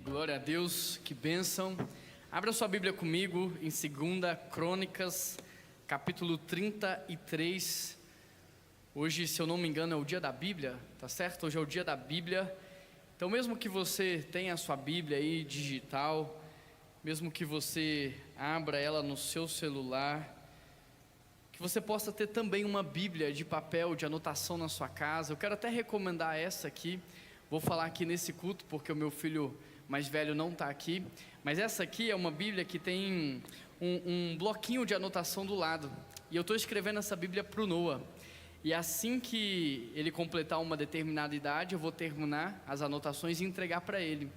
Glória a Deus, que bênção. Abra sua Bíblia comigo em 2 Crônicas, capítulo 33. Hoje, se eu não me engano, é o dia da Bíblia, tá certo? Hoje é o dia da Bíblia. Então, mesmo que você tenha a sua Bíblia aí digital, mesmo que você abra ela no seu celular, que você possa ter também uma Bíblia de papel, de anotação na sua casa. Eu quero até recomendar essa aqui. Vou falar aqui nesse culto porque o meu filho mais velho não está aqui, mas essa aqui é uma Bíblia que tem um bloquinho de anotação do lado, e eu estou escrevendo essa Bíblia para o Noah, e assim que ele completar uma determinada idade, eu vou terminar as anotações e entregar para ele.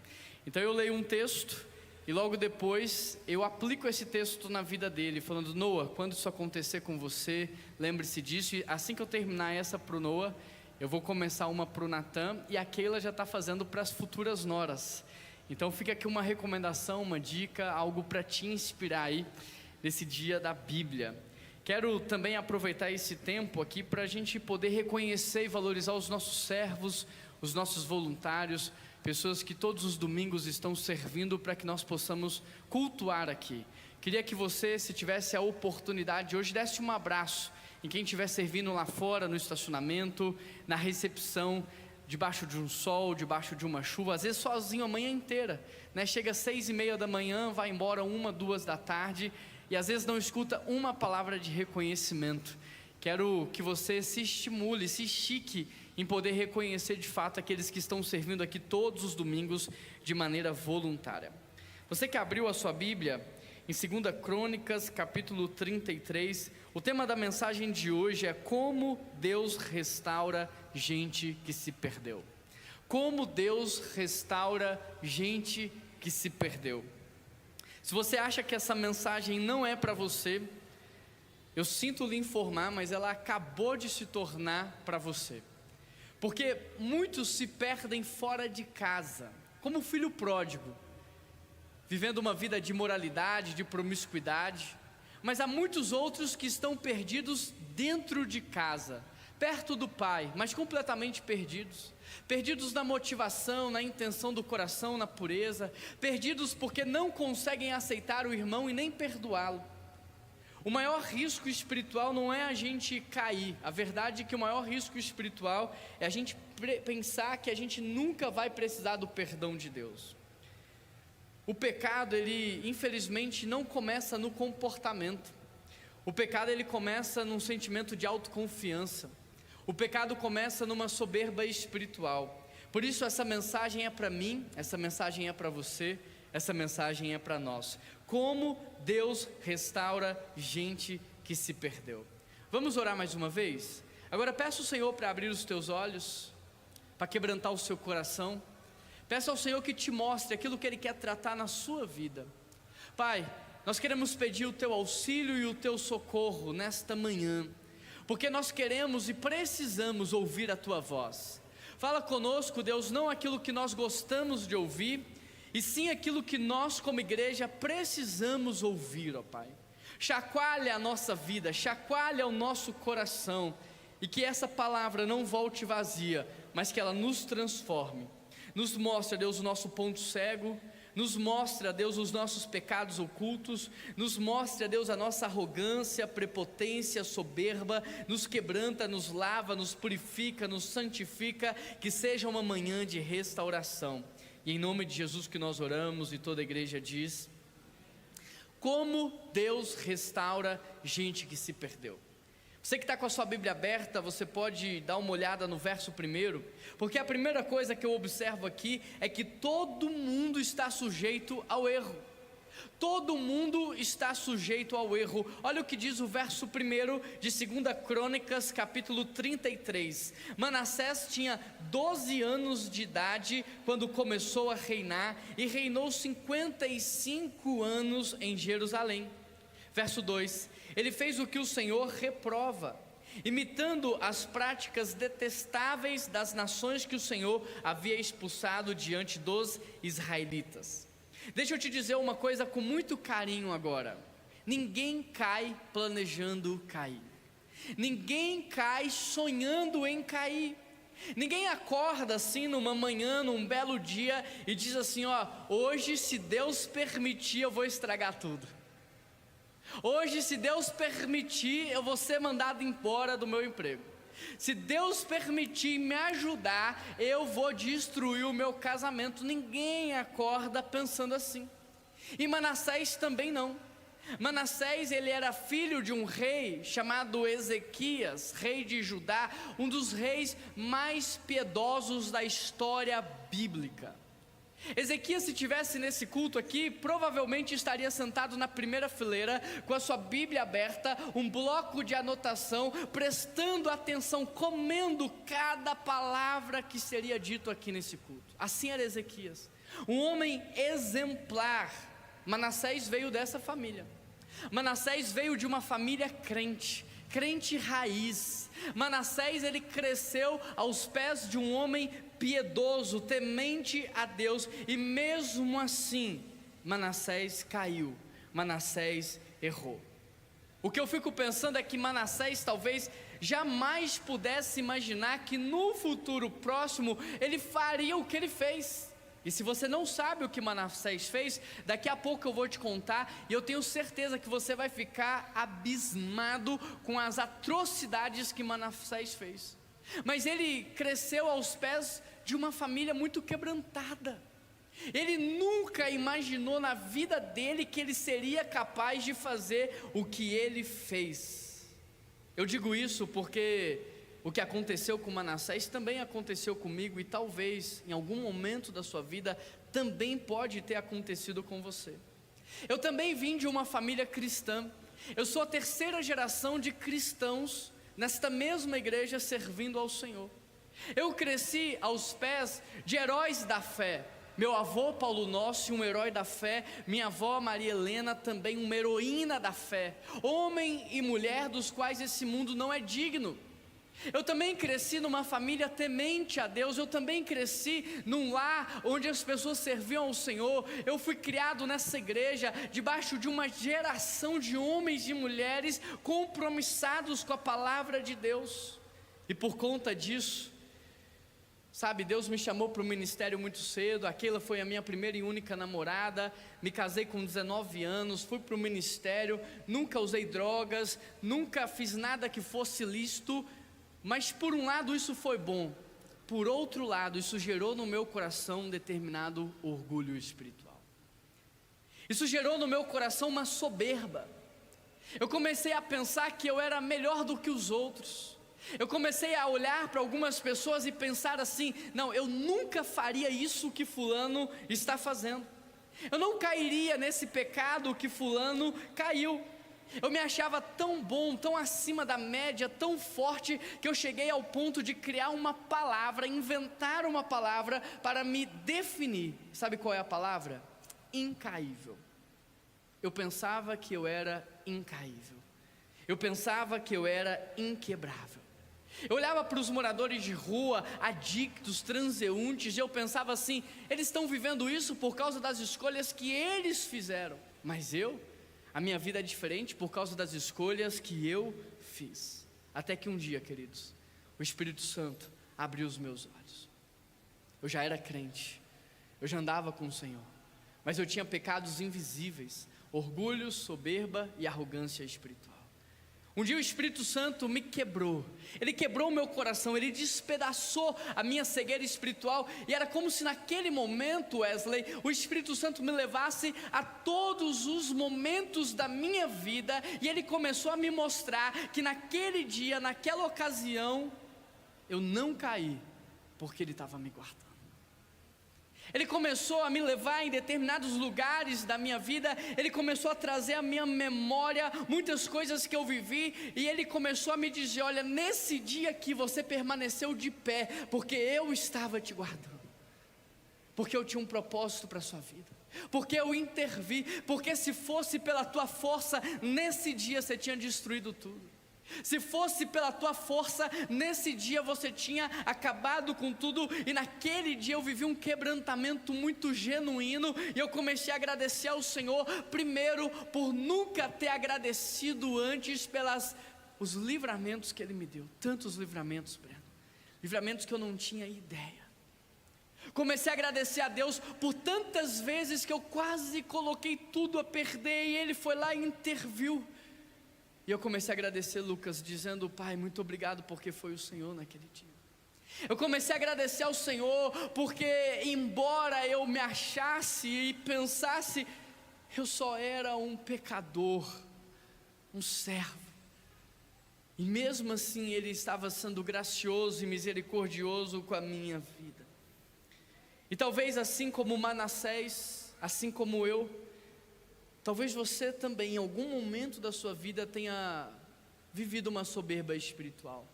Então eu leio um texto, e logo depois eu aplico esse texto na vida dele, falando: Noah, quando isso acontecer com você, lembre-se disso. E assim que eu terminar essa para o Noah, eu vou começar uma para o Natan, e a Keila já está fazendo para as futuras noras. Então fica aqui uma recomendação, uma dica, algo para te inspirar aí nesse dia da Bíblia. Quero também aproveitar esse tempo aqui para a gente poder reconhecer e valorizar os nossos servos, os nossos voluntários, pessoas que todos os domingos estão servindo para que nós possamos cultuar aqui. Queria que você, se tivesse a oportunidade hoje, desse um abraço em quem estiver servindo lá fora, no estacionamento, na recepção, debaixo de um sol, debaixo de uma chuva, às vezes sozinho a manhã inteira, né? Chega às 6:30 da manhã, vai embora 1, 2 da tarde, e às vezes não escuta uma palavra de reconhecimento. Quero que você se estimule, se estique em poder reconhecer de fato aqueles que estão servindo aqui todos os domingos de maneira voluntária. Você que abriu a sua Bíblia em 2 Crônicas, capítulo 33, o tema da mensagem de hoje é como Deus restaura gente que se perdeu. Como Deus restaura gente que se perdeu. Se você acha que essa mensagem não é para você, eu sinto lhe informar, mas ela acabou de se tornar para você. Porque muitos se perdem fora de casa, como o filho pródigo, vivendo uma vida de imoralidade, de promiscuidade. Mas há muitos outros que estão perdidos dentro de casa, perto do Pai, mas completamente perdidos. Perdidos na motivação, na intenção do coração, na pureza. Perdidos porque não conseguem aceitar o irmão e nem perdoá-lo. O maior risco espiritual não é a gente cair. A verdade é que o maior risco espiritual é a gente pensar que a gente nunca vai precisar do perdão de Deus. O pecado, ele infelizmente não começa no comportamento. O pecado, ele começa num sentimento de autoconfiança. O pecado começa numa soberba espiritual. Por isso essa mensagem é para mim, essa mensagem é para você, essa mensagem é para nós. Como Deus restaura gente que se perdeu. Vamos orar mais uma vez? Agora peça ao Senhor para abrir os teus olhos, para quebrantar o seu coração. Peça ao Senhor que te mostre aquilo que Ele quer tratar na sua vida. Pai, nós queremos pedir o Teu auxílio e o Teu socorro nesta manhã, porque nós queremos e precisamos ouvir a Tua voz. Fala conosco, Deus, não aquilo que nós gostamos de ouvir, e sim aquilo que nós como igreja precisamos ouvir, ó Pai. Chacoalha a nossa vida, chacoalha o nosso coração, e que essa palavra não volte vazia, mas que ela nos transforme. Nos mostra, Deus, o nosso ponto cego, nos mostra, Deus, os nossos pecados ocultos, nos mostra, Deus, a nossa arrogância, prepotência, soberba, nos quebranta, nos lava, nos purifica, nos santifica, que seja uma manhã de restauração. E em nome de Jesus que nós oramos, e toda a igreja diz: como Deus restaura gente que se perdeu. Você que está com a sua Bíblia aberta, você pode dar uma olhada no verso 1, porque a primeira coisa que eu observo aqui é que todo mundo está sujeito ao erro. Todo mundo está sujeito ao erro. Olha o que diz o verso 1 de 2 Crônicas, capítulo 33. Manassés tinha 12 anos de idade quando começou a reinar, e reinou 55 anos em Jerusalém. Verso 2: ele fez o que o Senhor reprova, imitando as práticas detestáveis das nações que o Senhor havia expulsado diante dos israelitas. Deixa eu te dizer uma coisa com muito carinho agora: ninguém cai planejando cair, ninguém cai sonhando em cair. Ninguém acorda assim numa manhã, num belo dia e diz assim: ó, hoje, se Deus permitir, eu vou estragar tudo. Hoje, se Deus permitir, eu vou ser mandado embora do meu emprego. Se Deus permitir me ajudar, eu vou destruir o meu casamento. Ninguém acorda pensando assim. E Manassés também não. Manassés, ele era filho de um rei chamado Ezequias, rei de Judá, um dos reis mais piedosos da história bíblica. Ezequias, se estivesse nesse culto aqui, provavelmente estaria sentado na primeira fileira, com a sua Bíblia aberta, um bloco de anotação, prestando atenção, comendo cada palavra que seria dito aqui nesse culto. Assim era Ezequias, um homem exemplar. Manassés veio dessa família. Manassés veio de uma família crente raiz. Manassés, ele cresceu aos pés de um homem piedoso, temente a Deus, e mesmo assim, Manassés caiu, Manassés errou. O que eu fico pensando é que Manassés talvez jamais pudesse imaginar que no futuro próximo ele faria o que ele fez. E se você não sabe o que Manassés fez, daqui a pouco eu vou te contar, e eu tenho certeza que você vai ficar abismado com as atrocidades que Manassés fez. Mas ele cresceu aos pés de uma família muito quebrantada. Ele nunca imaginou na vida dele que ele seria capaz de fazer o que ele fez. Eu digo isso porque o que aconteceu com Manassés também aconteceu comigo, e talvez em algum momento da sua vida também pode ter acontecido com você. Eu também vim de uma família cristã. Eu sou a terceira geração de cristãos nesta mesma igreja servindo ao Senhor. Eu cresci aos pés de heróis da fé. Meu avô Paulo Nossi, um herói da fé. Minha avó Maria Helena, também uma heroína da fé. Homem e mulher dos quais esse mundo não é digno. Eu também cresci numa família temente a Deus. Eu também cresci num lar onde as pessoas serviam ao Senhor. Eu fui criado nessa igreja debaixo de uma geração de homens e mulheres compromissados com a palavra de Deus. E por conta disso, sabe, Deus me chamou para o ministério muito cedo. Aquela foi a minha primeira e única namorada. Me casei com 19 anos, fui para o ministério. Nunca usei drogas, nunca fiz nada que fosse lícito. Mas por um lado isso foi bom, por outro lado isso gerou no meu coração um determinado orgulho espiritual. Isso gerou no meu coração uma soberba. Eu comecei a pensar que eu era melhor do que os outros. Eu comecei a olhar para algumas pessoas e pensar assim: não, eu nunca faria isso que fulano está fazendo. Eu não cairia nesse pecado que fulano caiu. Eu me achava tão bom, tão acima da média, tão forte, que eu cheguei ao ponto de criar uma palavra, inventar uma palavra para me definir. Sabe qual é a palavra? Incaível. Eu pensava que eu era incaível. Eu pensava que eu era inquebrável. Eu olhava para os moradores de rua, adictos, transeuntes, e eu pensava assim: eles estão vivendo isso por causa das escolhas que eles fizeram. Mas a minha vida é diferente por causa das escolhas que eu fiz. Até que um dia, queridos, o Espírito Santo abriu os meus olhos. Eu já era crente, eu já andava com o Senhor, mas eu tinha pecados invisíveis: orgulho, soberba e arrogância espiritual. Um dia o Espírito Santo me quebrou. Ele quebrou o meu coração, ele despedaçou a minha cegueira espiritual. E era como se naquele momento, Wesley, o Espírito Santo me levasse a todos os momentos da minha vida. E ele começou a me mostrar que naquele dia, naquela ocasião, eu não caí, porque ele estava me guardando. Ele começou a me levar em determinados lugares da minha vida. Ele começou a trazer à minha memória muitas coisas que eu vivi. E ele começou a me dizer: olha, nesse dia aqui você permaneceu de pé, porque eu estava te guardando, porque eu tinha um propósito para a sua vida, porque eu intervi, porque se fosse pela tua força, nesse dia você tinha destruído tudo. Se fosse pela tua força, nesse dia você tinha acabado com tudo. E naquele dia eu vivi um quebrantamento muito genuíno. E eu comecei a agradecer ao Senhor, primeiro por nunca ter agradecido antes pelos livramentos que Ele me deu. Tantos livramentos, Breno. livramentos que eu não tinha ideia. Comecei a agradecer a Deus por tantas vezes que eu quase coloquei tudo a perder e Ele foi lá e interviu. E eu comecei a agradecer, Lucas, dizendo: Pai, muito obrigado porque foi o Senhor naquele dia. Eu comecei a agradecer ao Senhor porque, embora eu me achasse e pensasse, eu só era um pecador, um servo. E mesmo assim Ele estava sendo gracioso e misericordioso com a minha vida. E talvez assim como Manassés, assim como eu, talvez você também em algum momento da sua vida tenha vivido uma soberba espiritual,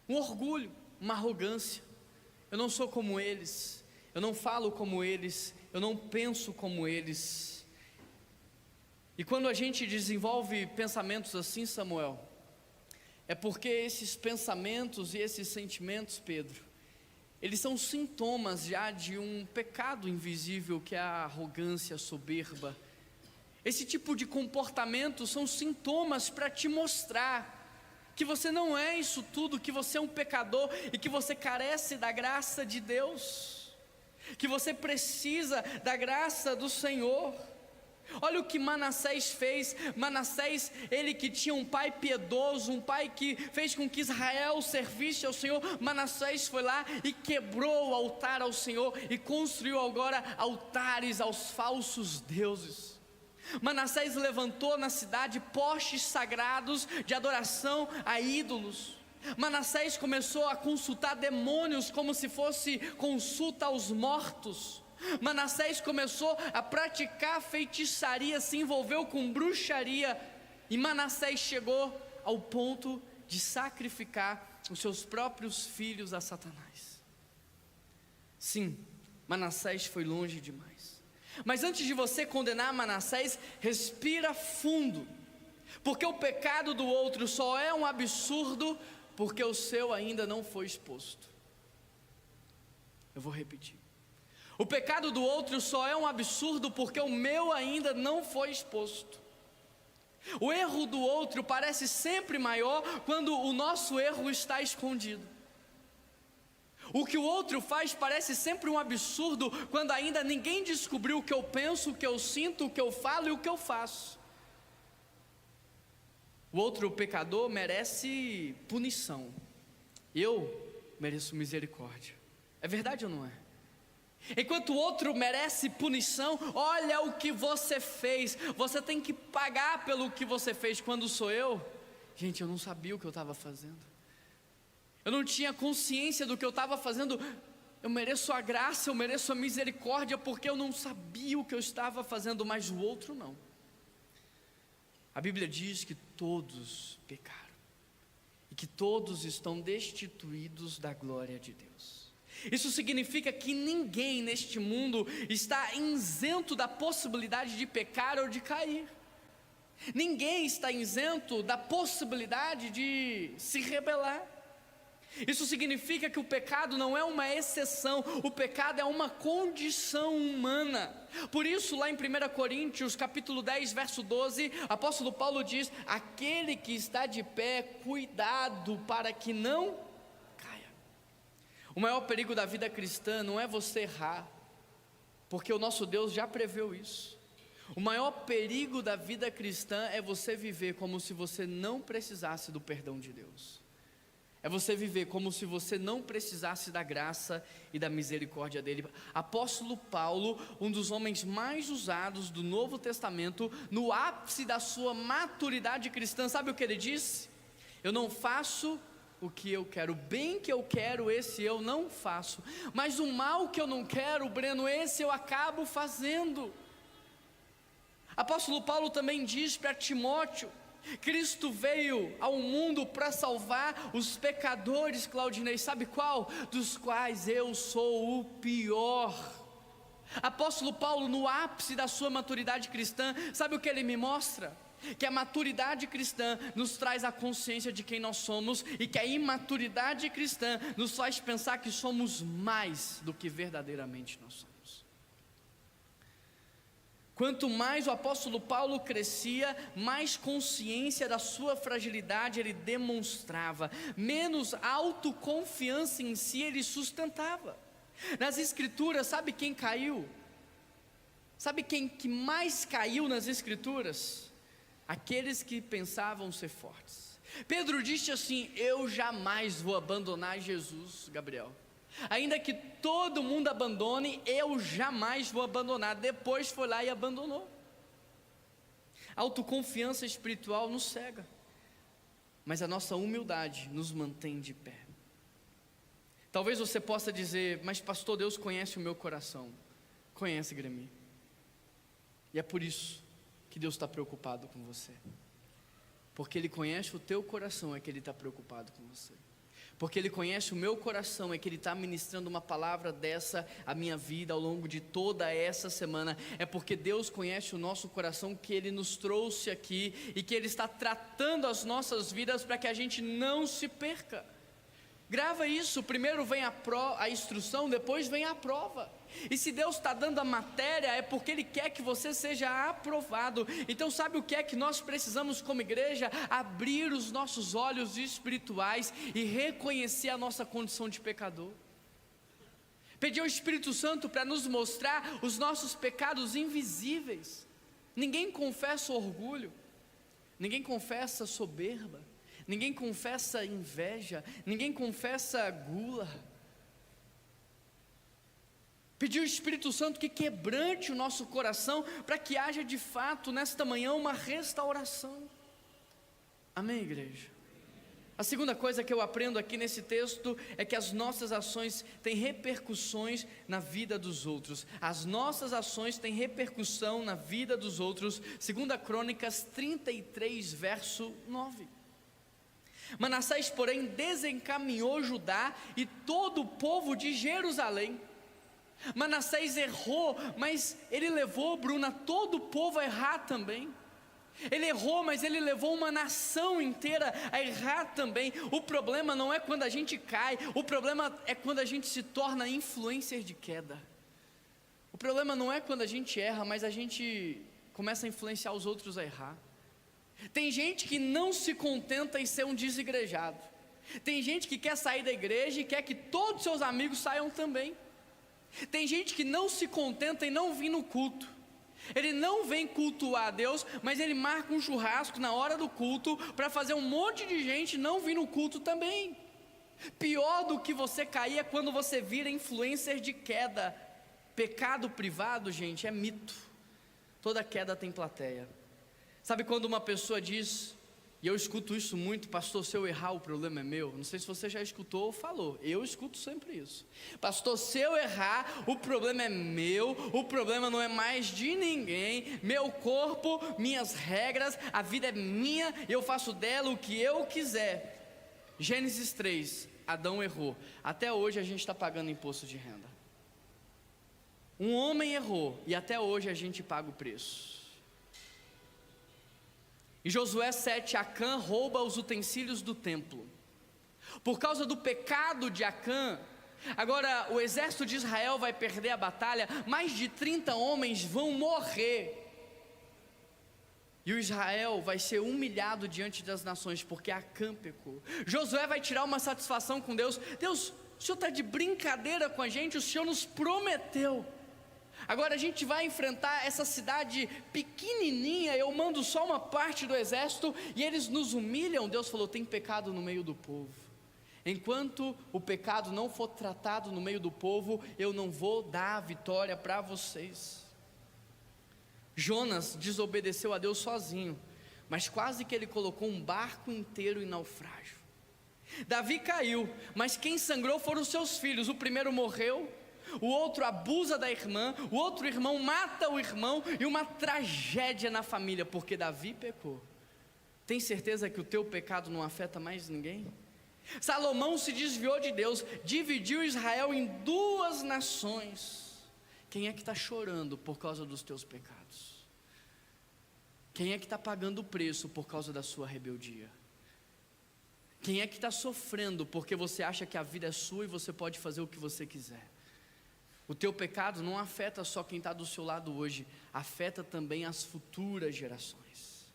um orgulho, uma arrogância. Eu não sou como eles, eu não falo como eles, eu não penso como eles. E quando a gente desenvolve pensamentos assim, Samuel, é porque esses pensamentos e esses sentimentos, Pedro, eles são sintomas já de um pecado invisível que é a arrogância, a soberba. Esse tipo de comportamento são sintomas para te mostrar que você não é isso tudo, que você é um pecador e que você carece da graça de Deus, que você precisa da graça do Senhor. Olha o que Manassés fez. Manassés, ele que tinha um pai piedoso, um pai que fez com que Israel servisse ao Senhor, Manassés foi lá e quebrou o altar ao Senhor e construiu agora altares aos falsos deuses. Manassés levantou na cidade postes sagrados de adoração a ídolos. Manassés começou a consultar demônios como se fosse consulta aos mortos. Manassés começou a praticar feitiçaria, se envolveu com bruxaria. E Manassés chegou ao ponto de sacrificar os seus próprios filhos a Satanás. Sim, Manassés foi longe demais. Mas antes de você condenar Manassés, respira fundo, porque o pecado do outro só é um absurdo porque o seu ainda não foi exposto. Eu vou repetir. O pecado do outro só é um absurdo porque o meu ainda não foi exposto. O erro do outro parece sempre maior quando o nosso erro está escondido. O que o outro faz parece sempre um absurdo quando ainda ninguém descobriu o que eu penso, o que eu sinto, o que eu falo e o que eu faço. O outro pecador merece punição. Eu mereço misericórdia. É verdade ou não é? Enquanto o outro merece punição, olha o que você fez. Você tem que pagar pelo que você fez. Quando sou eu, gente, eu não sabia o que eu estava fazendo. Eu não tinha consciência do que eu estava fazendo. Eu mereço a graça, eu mereço a misericórdia, porque eu não sabia o que eu estava fazendo, mas o outro não. A Bíblia diz que todos pecaram e que todos estão destituídos da glória de Deus. Isso significa que ninguém neste mundo está isento da possibilidade de pecar ou de cair. Ninguém está isento da possibilidade de se rebelar. Isso significa que o pecado não é uma exceção, o pecado é uma condição humana. Por isso lá em 1 Coríntios capítulo 10 verso 12, apóstolo Paulo diz: aquele que está de pé, cuidado para que não caia. O maior perigo da vida cristã não é você errar, porque o nosso Deus já preveu isso. O maior perigo da vida cristã é você viver como se você não precisasse do perdão de Deus. É você viver como se você não precisasse da graça e da misericórdia dele. Apóstolo Paulo, um dos homens mais usados do Novo Testamento, no ápice da sua maturidade cristã, sabe o que ele disse? Eu não faço o que eu quero, o bem que eu quero, esse eu não faço, mas o mal que eu não quero, Breno, esse eu acabo fazendo. Apóstolo Paulo também diz para Timóteo: Cristo veio ao mundo para salvar os pecadores, Claudinei, sabe qual? Dos quais eu sou o pior. Apóstolo Paulo, no ápice da sua maturidade cristã, sabe o que ele me mostra? Que a maturidade cristã nos traz a consciência de quem nós somos, e que a imaturidade cristã nos faz pensar que somos mais do que verdadeiramente nós somos. Quanto mais o apóstolo Paulo crescia, mais consciência da sua fragilidade ele demonstrava, menos autoconfiança em si ele sustentava. Nas escrituras, sabe quem caiu? Sabe quem que mais caiu nas escrituras? Aqueles que pensavam ser fortes. Pedro disse assim: eu jamais vou abandonar Jesus, Gabriel. Ainda que todo mundo abandone, eu jamais vou abandonar. Depois foi lá e abandonou. Autoconfiança espiritual nos cega, mas a nossa humildade nos mantém de pé. Talvez você possa dizer: mas pastor, Deus conhece o meu coração. Conhece, Gremi. E é por isso que Deus está preocupado com você. Porque Ele conhece o teu coração, é que Ele está preocupado com você. Porque Ele conhece o meu coração, é que Ele está ministrando uma palavra dessa à minha vida ao longo de toda essa semana. É porque Deus conhece o nosso coração que Ele nos trouxe aqui e que Ele está tratando as nossas vidas para que a gente não se perca. Grava isso, primeiro vem a instrução, depois vem a prova. E se Deus está dando a matéria, é porque Ele quer que você seja aprovado. Então sabe o que é que nós precisamos como igreja? Abrir os nossos olhos espirituais e reconhecer a nossa condição de pecador. Pedir ao Espírito Santo para nos mostrar os nossos pecados invisíveis. Ninguém confessa orgulho, ninguém confessa soberba, ninguém confessa inveja, ninguém confessa gula. Pedir ao Espírito Santo que quebrante o nosso coração, para que haja de fato nesta manhã uma restauração. Amém, igreja? A segunda coisa que eu aprendo aqui nesse texto é que as nossas ações têm repercussões na vida dos outros. As nossas ações têm repercussão na vida dos outros. 2 Crônicas 33, verso 9. Manassés, porém, desencaminhou Judá e todo o povo de Jerusalém. Manassés errou, mas ele levou, Bruna, todo o povo a errar também. Ele errou, mas ele levou uma nação inteira a errar também. O problema não é quando a gente cai, o problema é quando a gente se torna influencer de queda. O problema não é quando a gente erra, mas a gente começa a influenciar os outros a errar. Tem gente que não se contenta em ser um desigrejado. Tem gente que quer sair da igreja e quer que todos os seus amigos saiam também. Tem gente que não se contenta em não vir no culto. Ele não vem cultuar a Deus, mas ele marca um churrasco na hora do culto para fazer um monte de gente não vir no culto também. Pior do que você cair é quando você vira influencer de queda. Pecado privado, gente, é mito. Toda queda tem plateia. Sabe quando uma pessoa diz, e eu escuto isso muito: pastor, se eu errar o problema é meu? Não sei se você já escutou ou falou, eu escuto sempre isso. Pastor, se eu errar, o problema é meu, o problema não é mais de ninguém, meu corpo, minhas regras, a vida é minha, eu faço dela o que eu quiser. Gênesis 3, Adão errou, até hoje a gente está pagando imposto de renda. Um homem errou, e até hoje a gente paga o preço. Em Josué 7, Acã rouba os utensílios do templo. Por causa do pecado de Acã, agora o exército de Israel vai perder a batalha, mais de 30 homens vão morrer. E o Israel vai ser humilhado diante das nações, porque Acã pecou. Josué vai tirar uma satisfação com Deus: Deus, o Senhor está de brincadeira com a gente, o Senhor nos prometeu. Agora a gente vai enfrentar essa cidade pequenininha, eu mando só uma parte do exército e eles nos humilham. Deus falou: tem pecado no meio do povo. Enquanto o pecado não for tratado no meio do povo, eu não vou dar a vitória para vocês. Jonas desobedeceu a Deus sozinho, mas quase que ele colocou um barco inteiro em naufrágio. Davi caiu, mas quem sangrou foram os seus filhos. O primeiro morreu, o outro abusa da irmã, o outro irmão mata o irmão, e uma tragédia na família, porque Davi pecou. Tem certeza que o teu pecado não afeta mais ninguém? Salomão se desviou de Deus, dividiu Israel em duas nações. Quem é que está chorando por causa dos teus pecados? Quem é que está pagando o preço por causa da sua rebeldia? Quem é que está sofrendo porque você acha que a vida é sua e você pode fazer o que você quiser? O teu pecado não afeta só quem está do seu lado hoje, afeta também as futuras gerações.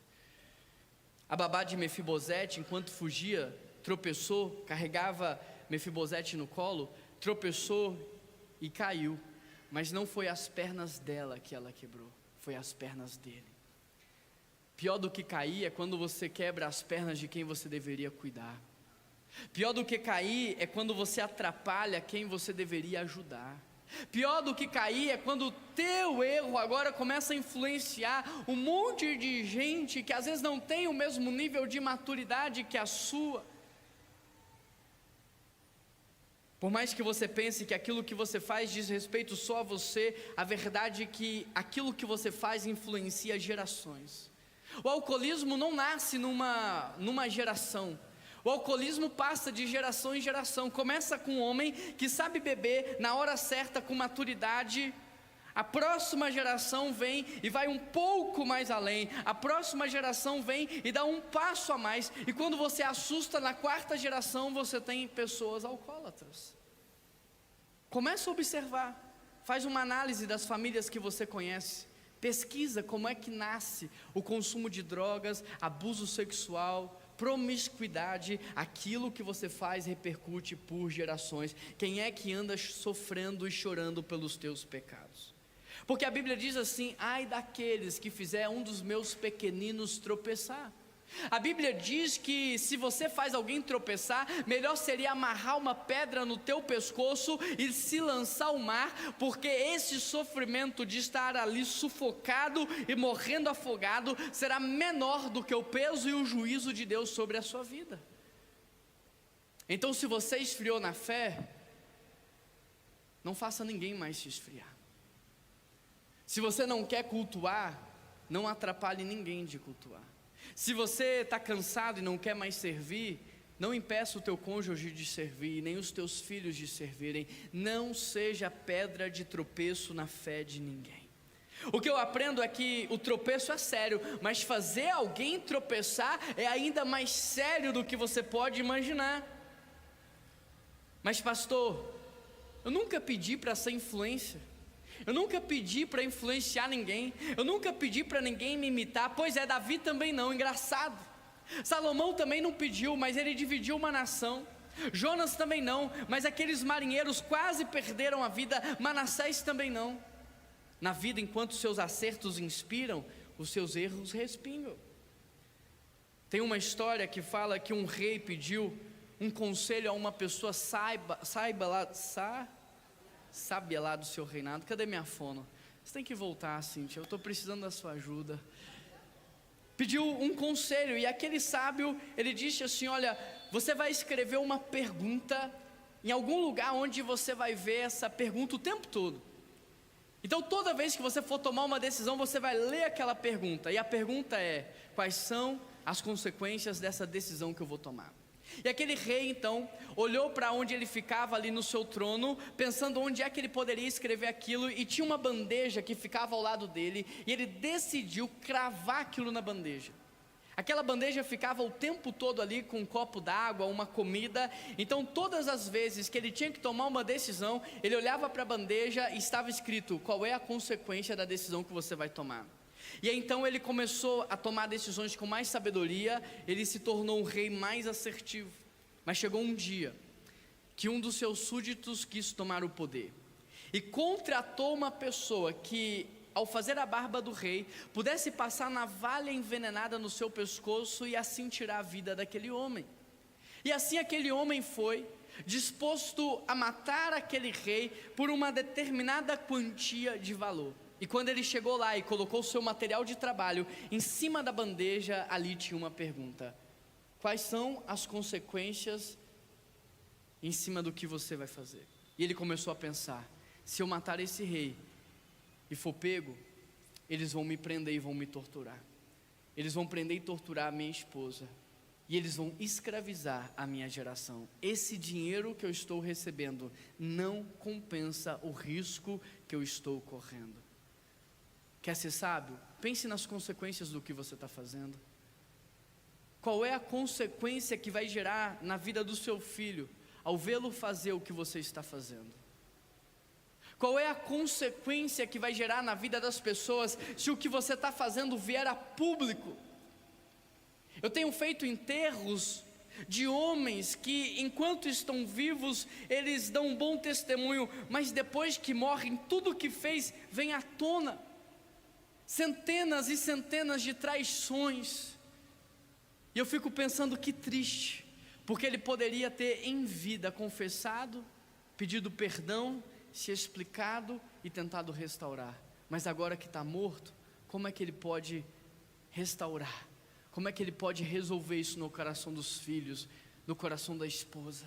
A babá de Mefibosete, enquanto fugia, tropeçou, carregava Mefibosete no colo, tropeçou e caiu, mas não foi as pernas dela que ela quebrou, foi as pernas dele. Pior do que cair é quando você quebra as pernas de quem você deveria cuidar. Pior do que cair é quando você atrapalha quem você deveria ajudar. Pior do que cair é quando o teu erro agora começa a influenciar um monte de gente que às vezes não tem o mesmo nível de maturidade que a sua. Por mais que você pense que aquilo que você faz diz respeito só a você, a verdade é que aquilo que você faz influencia gerações. O alcoolismo não nasce numa geração. O alcoolismo passa de geração em geração. Começa com um homem que sabe beber na hora certa, com maturidade. A próxima geração vem e vai um pouco mais além. A próxima geração vem e dá um passo a mais. E quando você assusta, na quarta geração você tem pessoas alcoólatras. Começa a observar. Faz uma análise das famílias que você conhece. Pesquisa como é que nasce o consumo de drogas, abuso sexual, promiscuidade. Aquilo que você faz repercute por gerações. Quem é que anda sofrendo e chorando pelos teus pecados? Porque a Bíblia diz assim: ai daqueles que fizer um dos meus pequeninos tropeçar. A Bíblia diz que se você faz alguém tropeçar, melhor seria amarrar uma pedra no teu pescoço e se lançar ao mar, porque esse sofrimento de estar ali sufocado e morrendo afogado será menor do que o peso e o juízo de Deus sobre a sua vida. Então, se você esfriou na fé, não faça ninguém mais se esfriar. Se você não quer cultuar, não atrapalhe ninguém de cultuar. Se você está cansado e não quer mais servir, não impeça o teu cônjuge de servir, nem os teus filhos de servirem. Não seja pedra de tropeço na fé de ninguém. O que eu aprendo é que o tropeço é sério, mas fazer alguém tropeçar é ainda mais sério do que você pode imaginar. Mas pastor, eu nunca pedi para ser influência. Eu nunca pedi para influenciar ninguém. Eu nunca pedi para ninguém me imitar. Pois é, Davi também não, engraçado. Salomão também não pediu, mas ele dividiu uma nação. Jonas também não, mas aqueles marinheiros quase perderam a vida. Manassés também não. Na vida, enquanto seus acertos inspiram, os seus erros respingam. Tem uma história que fala que um rei pediu um conselho a uma pessoa sábia lá do seu reinado. Cadê minha fono? Você tem que voltar, Cíntia, eu estou precisando da sua ajuda. Pediu um conselho, e aquele sábio, ele disse assim: olha, você vai escrever uma pergunta em algum lugar onde você vai ver essa pergunta o tempo todo. Então toda vez que você for tomar uma decisão, você vai ler aquela pergunta, e a pergunta é: quais são as consequências dessa decisão que eu vou tomar? E aquele rei então olhou para onde ele ficava ali no seu trono, pensando onde é que ele poderia escrever aquilo, e tinha uma bandeja que ficava ao lado dele, e ele decidiu cravar aquilo na bandeja. Aquela bandeja ficava o tempo todo ali com um copo d'água, uma comida. Então todas as vezes que ele tinha que tomar uma decisão, ele olhava para a bandeja e estava escrito: qual é a consequência da decisão que você vai tomar? E então ele começou a tomar decisões com mais sabedoria, ele se tornou um rei mais assertivo. Mas chegou um dia que um dos seus súditos quis tomar o poder e contratou uma pessoa que, ao fazer a barba do rei, pudesse passar navalha envenenada no seu pescoço e assim tirar a vida daquele homem. E assim aquele homem foi, disposto a matar aquele rei por uma determinada quantia de valor. E quando ele chegou lá e colocou o seu material de trabalho em cima da bandeja, ali tinha uma pergunta: quais são as consequências em cima do que você vai fazer? E ele começou a pensar: se eu matar esse rei e for pego, eles vão me prender e vão me torturar. Eles vão prender e torturar a minha esposa, e eles vão escravizar a minha geração. Esse dinheiro que eu estou recebendo não compensa o risco que eu estou correndo. Quer ser sábio? Pense nas consequências do que você está fazendo. Qual é a consequência que vai gerar na vida do seu filho ao vê-lo fazer o que você está fazendo? Qual é a consequência que vai gerar na vida das pessoas se o que você está fazendo vier a público? Eu tenho feito enterros de homens que, enquanto estão vivos, eles dão um bom testemunho, mas depois que morrem, tudo o que fez vem à tona. Centenas e centenas de traições. E eu fico pensando que triste, porque ele poderia ter em vida confessado, pedido perdão, se explicado e tentado restaurar. Mas agora que está morto, como é que ele pode restaurar? Como é que ele pode resolver isso no coração dos filhos, no coração da esposa?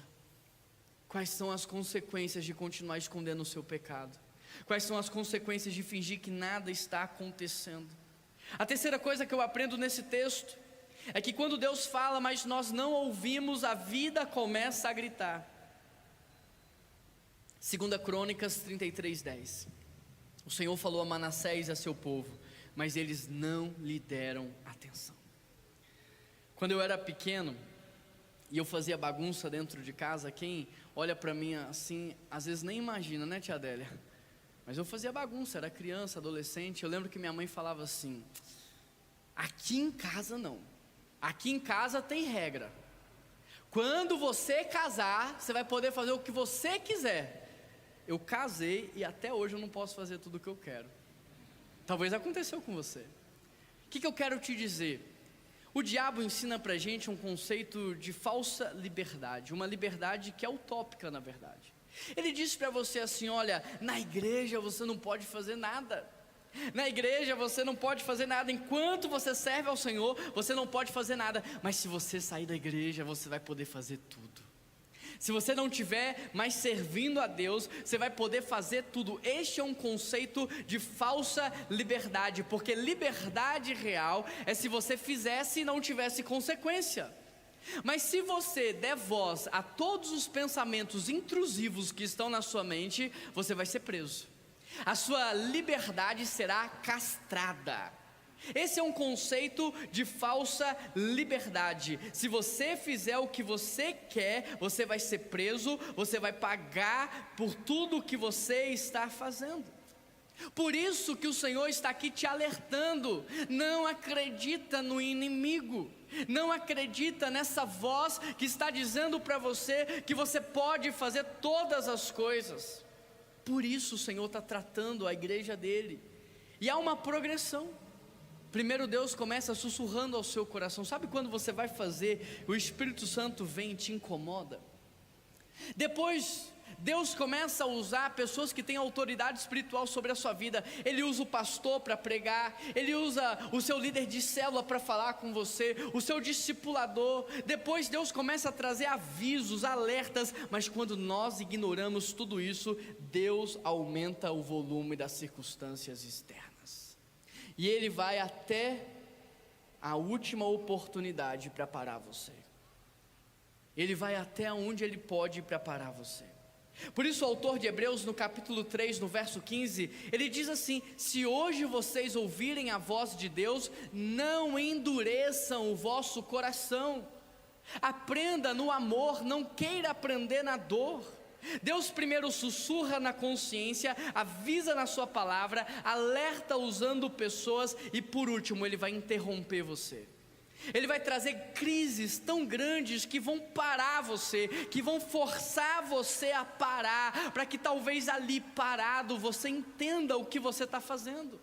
Quais são as consequências de continuar escondendo o seu pecado? Quais são as consequências de fingir que nada está acontecendo? A terceira coisa que eu aprendo nesse texto é que quando Deus fala, mas nós não ouvimos, a vida começa a gritar. 2 Crônicas 33:10. O Senhor falou a Manassés e a seu povo, mas eles não lhe deram atenção. Quando eu era pequeno e eu fazia bagunça dentro de casa, quem olha para mim assim, às vezes nem imagina, né, tia Adélia? Mas eu fazia bagunça, era criança, adolescente. Eu lembro que minha mãe falava assim: aqui em casa não, aqui em casa tem regra. Quando você casar, você vai poder fazer o que você quiser. Eu casei e até hoje eu não posso fazer tudo o que eu quero. Talvez aconteceu com você. O que eu quero te dizer? O diabo ensina pra gente um conceito de falsa liberdade, uma liberdade que é utópica na verdade. Ele diz para você assim: olha, na igreja você não pode fazer nada. Na igreja você não pode fazer nada, enquanto você serve ao Senhor, você não pode fazer nada. Mas se você sair da igreja, você vai poder fazer tudo. Se você não estiver mais servindo a Deus, você vai poder fazer tudo. Este é um conceito de falsa liberdade, porque liberdade real é se você fizesse e não tivesse consequência. Mas se você der voz a todos os pensamentos intrusivos que estão na sua mente, você vai ser preso. A sua liberdade será castrada. Esse é um conceito de falsa liberdade. Se você fizer o que você quer, você vai ser preso, você vai pagar por tudo o que você está fazendo. Por isso que o Senhor está aqui te alertando: não acredita no inimigo, não acredita nessa voz que está dizendo para você que você pode fazer todas as coisas. Por isso o Senhor está tratando a igreja dele, e há uma progressão. Primeiro Deus começa sussurrando ao seu coração. Sabe quando você vai fazer, o Espírito Santo vem e te incomoda? Depois Deus começa a usar pessoas que têm autoridade espiritual sobre a sua vida. Ele usa o pastor para pregar, ele usa o seu líder de célula para falar com você, o seu discipulador. Depois Deus começa a trazer avisos, alertas. Mas quando nós ignoramos tudo isso, Deus aumenta o volume das circunstâncias externas. E Ele vai até a última oportunidade para parar você. Ele vai até onde Ele pode para parar você. Por isso o autor de Hebreus, no capítulo 3, no verso 15, ele diz assim: se hoje vocês ouvirem a voz de Deus, não endureçam o vosso coração. Aprenda no amor, não queira aprender na dor. Deus primeiro sussurra na consciência, avisa na sua palavra, alerta usando pessoas, e por último Ele vai interromper você. Ele vai trazer crises tão grandes que vão parar você, que vão forçar você a parar, para que talvez ali parado você entenda o que você está fazendo.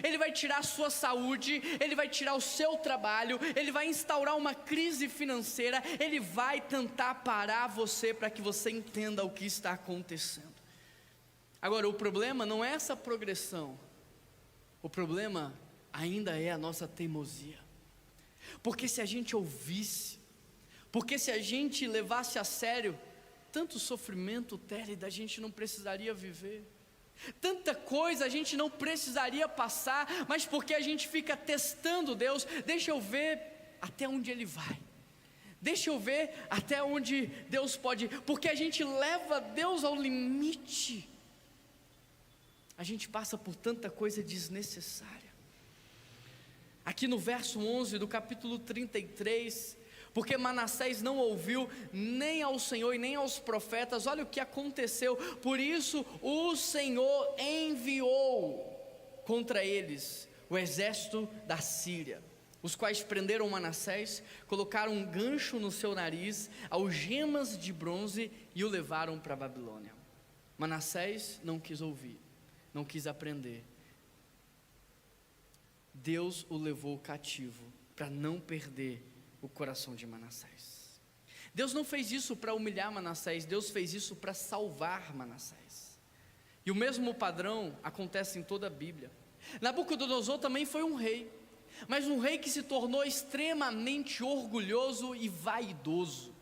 Ele vai tirar a sua saúde, Ele vai tirar o seu trabalho, Ele vai instaurar uma crise financeira, Ele vai tentar parar você para que você entenda o que está acontecendo. Agora, o problema não é essa progressão, o problema ainda é a nossa teimosia. Porque se a gente ouvisse, porque se a gente levasse a sério, tanto sofrimento, Térida, a gente não precisaria viver. Tanta coisa a gente não precisaria passar, mas porque a gente fica testando Deus, deixa eu ver até onde Ele vai, deixa eu ver até onde Deus pode ir, porque a gente leva Deus ao limite, a gente passa por tanta coisa desnecessária. Aqui no verso 11 do capítulo 33, porque Manassés não ouviu nem ao Senhor e nem aos profetas. Olha o que aconteceu. Por isso o Senhor enviou contra eles o exército da Síria, os quais prenderam Manassés, colocaram um gancho no seu nariz, algemas de bronze, e o levaram para a Babilônia. Manassés não quis ouvir, não quis aprender. Deus o levou cativo para não perder o coração de Manassés. Deus não fez isso para humilhar Manassés, Deus fez isso para salvar Manassés. E o mesmo padrão acontece em toda a Bíblia. Nabucodonosor também foi um rei, mas um rei que se tornou extremamente orgulhoso e vaidoso.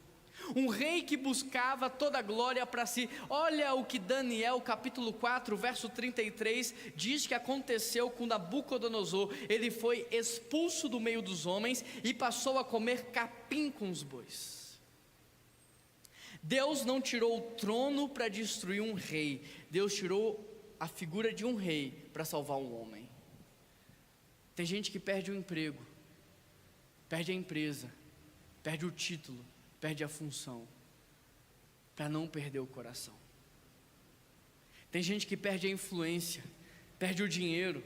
Um rei que buscava toda a glória para si. Olha o que Daniel capítulo 4 verso 33 diz que aconteceu com Nabucodonosor. Ele foi expulso do meio dos homens e passou a comer capim com os bois. Deus não tirou o trono para destruir um rei, Deus tirou a figura de um rei para salvar um homem. Tem gente que perde o emprego, perde a empresa, perde o título, perde a função, para não perder o coração. Tem gente que perde a influência, perde o dinheiro,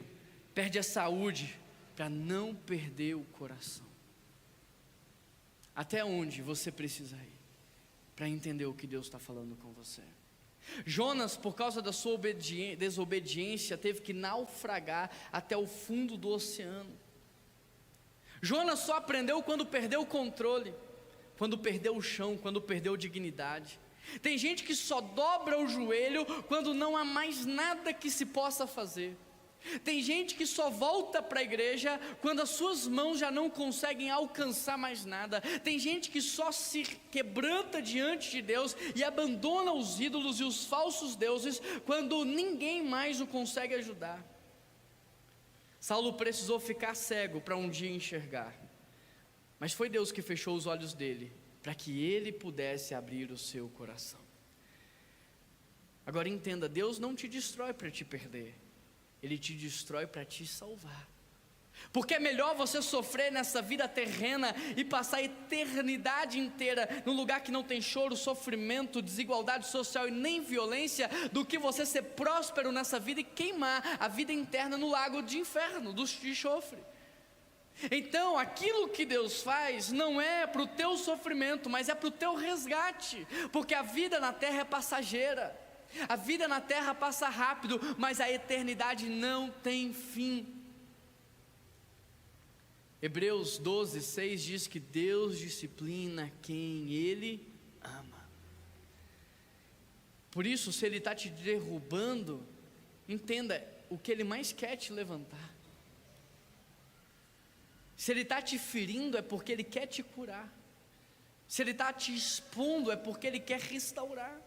perde a saúde, para não perder o coração. Até onde você precisa ir para entender o que Deus está falando com você? Jonas, por causa da sua desobediência, teve que naufragar até o fundo do oceano. Jonas só aprendeu quando perdeu o controle, quando perdeu o chão, quando perdeu dignidade. Tem gente que só dobra o joelho quando não há mais nada que se possa fazer. Tem gente que só volta para a igreja quando as suas mãos já não conseguem alcançar mais nada. Tem gente que só se quebranta diante de Deus e abandona os ídolos e os falsos deuses quando ninguém mais o consegue ajudar. Saulo precisou ficar cego para um dia enxergar, mas foi Deus que fechou os olhos dele para que ele pudesse abrir o seu coração. Agora entenda, Deus não te destrói para te perder, Ele te destrói para te salvar. Porque é melhor você sofrer nessa vida terrena e passar a eternidade inteira num lugar que não tem choro, sofrimento, desigualdade social e nem violência, do que você ser próspero nessa vida e queimar a vida interna no lago de inferno, de enxofre. Então aquilo que Deus faz não é para o teu sofrimento, mas é para o teu resgate, porque a vida na terra é passageira. A vida na terra passa rápido, mas a eternidade não tem fim. Hebreus 12:6 diz que Deus disciplina quem Ele ama. Por isso, se Ele está te derrubando, entenda, o que Ele mais quer é te levantar. Se Ele está te ferindo, é porque Ele quer te curar. Se Ele está te expondo, é porque Ele quer restaurar.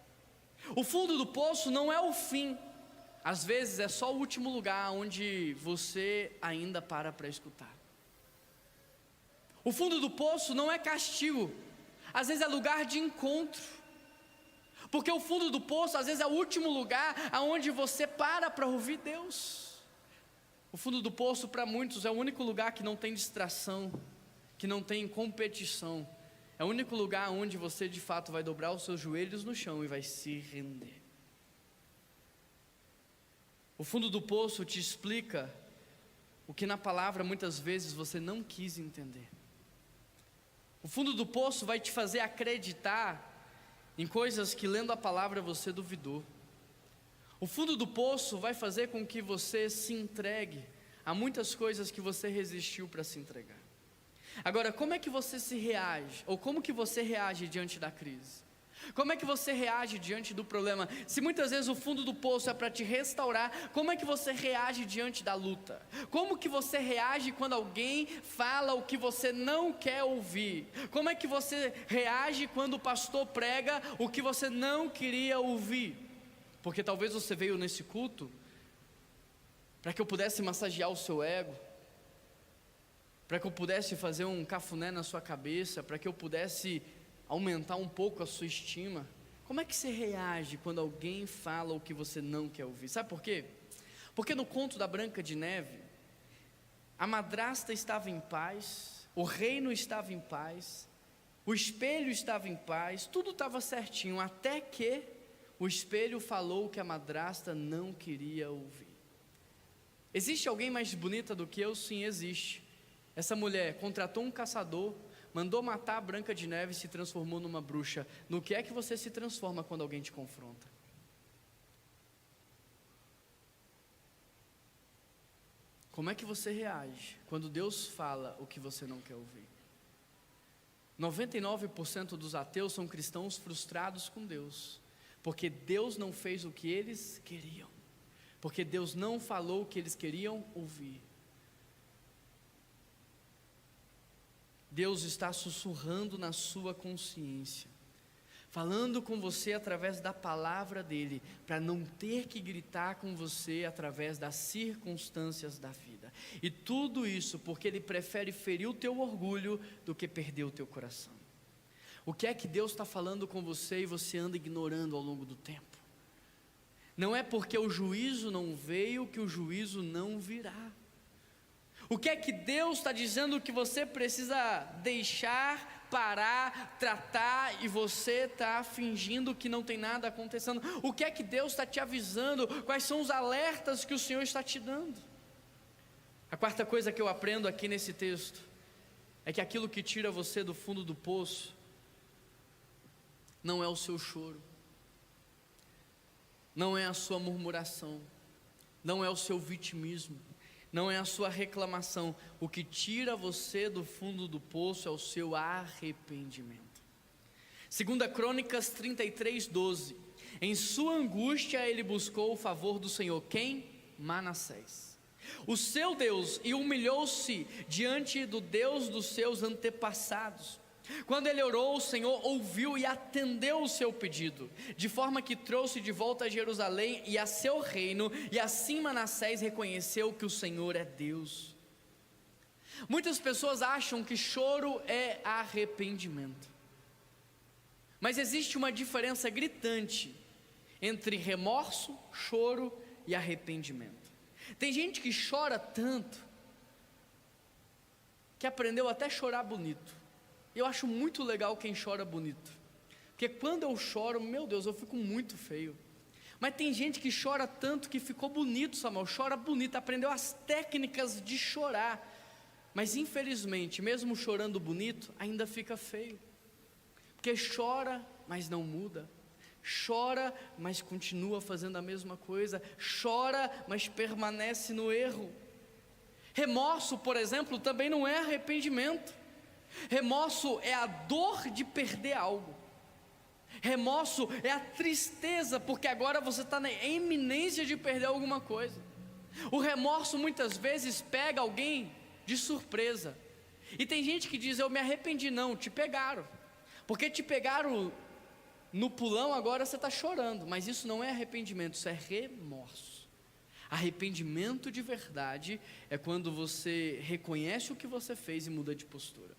O fundo do poço não é o fim, às vezes é só o último lugar onde você ainda para escutar. O fundo do poço não é castigo, às vezes é lugar de encontro, porque o fundo do poço às vezes é o último lugar onde você para ouvir Deus. O fundo do poço para muitos é o único lugar que não tem distração, que não tem competição. É o único lugar onde você de fato vai dobrar os seus joelhos no chão e vai se render. O fundo do poço te explica o que na palavra muitas vezes você não quis entender. O fundo do poço vai te fazer acreditar em coisas que lendo a palavra você duvidou. O fundo do poço vai fazer com que você se entregue a muitas coisas que você resistiu para se entregar. Agora, como é que você se reage? Ou como que você reage diante da crise? Como é que você reage diante do problema? Se muitas vezes o fundo do poço é para te restaurar, como é que você reage diante da luta? Como que você reage quando alguém fala o que você não quer ouvir? Como é que você reage quando o pastor prega o que você não queria ouvir? Porque talvez você veio nesse culto para que eu pudesse massagear o seu ego, para que eu pudesse fazer um cafuné na sua cabeça, para que eu pudesse aumentar um pouco a sua estima. Como é que você reage quando alguém fala o que você não quer ouvir? Sabe por quê? Porque no conto da Branca de Neve, a madrasta estava em paz, o reino estava em paz, o espelho estava em paz, tudo estava certinho, até que o espelho falou que a madrasta não queria ouvir. Existe alguém mais bonita do que eu? Sim, existe. Essa mulher contratou um caçador, mandou matar a Branca de Neve e se transformou numa bruxa. No que é que você se transforma quando alguém te confronta? Como é que você reage quando Deus fala o que você não quer ouvir? 99% dos ateus são cristãos frustrados com Deus, porque Deus não fez o que eles queriam, porque Deus não falou o que eles queriam ouvir. Deus está sussurrando na sua consciência, falando com você através da palavra dele, para não ter que gritar com você através das circunstâncias da vida. E tudo isso porque ele prefere ferir o teu orgulho do que perder o teu coração. O que é que Deus está falando com você e você anda ignorando ao longo do tempo? Não é porque o juízo não veio que o juízo não virá. O que é que Deus está dizendo que você precisa deixar, parar, tratar, e você está fingindo que não tem nada acontecendo? O que é que Deus está te avisando? Quais são os alertas que o Senhor está te dando? A quarta coisa que eu aprendo aqui nesse texto é que aquilo que tira você do fundo do poço não é o seu choro, não é a sua murmuração, não é o seu vitimismo, não é a sua reclamação. O que tira você do fundo do poço é o seu arrependimento. 2 Crônicas 33:12. Em sua angústia ele buscou o favor do Senhor. Quem? Manassés, o seu Deus, e humilhou-se diante do Deus dos seus antepassados. Quando ele orou, o Senhor ouviu e atendeu o seu pedido, de forma que trouxe de volta a Jerusalém e a seu reino, e assim Manassés reconheceu que o Senhor é Deus. Muitas pessoas acham que choro é arrependimento, mas existe uma diferença gritante entre remorso, choro e arrependimento. Tem gente que chora tanto que aprendeu até a chorar bonito. Eu acho muito legal quem chora bonito, porque quando eu choro, meu Deus, eu fico muito feio. Mas tem gente que chora tanto que ficou bonito, Samuel, chora bonito, aprendeu as técnicas de chorar, mas infelizmente, mesmo chorando bonito, ainda fica feio, porque chora, mas não muda, chora, mas continua fazendo a mesma coisa, chora, mas permanece no erro. Remorso, por exemplo, também não é arrependimento. Remorso é a dor de perder algo. Remorso é a tristeza, porque agora você está na iminência de perder alguma coisa. O remorso muitas vezes pega alguém de surpresa. E tem gente que diz: eu me arrependi. Não, te pegaram. Porque te pegaram no pulão, agora você está chorando. Mas isso não é arrependimento, isso é remorso. Arrependimento de verdade é quando você reconhece o que você fez e muda de postura.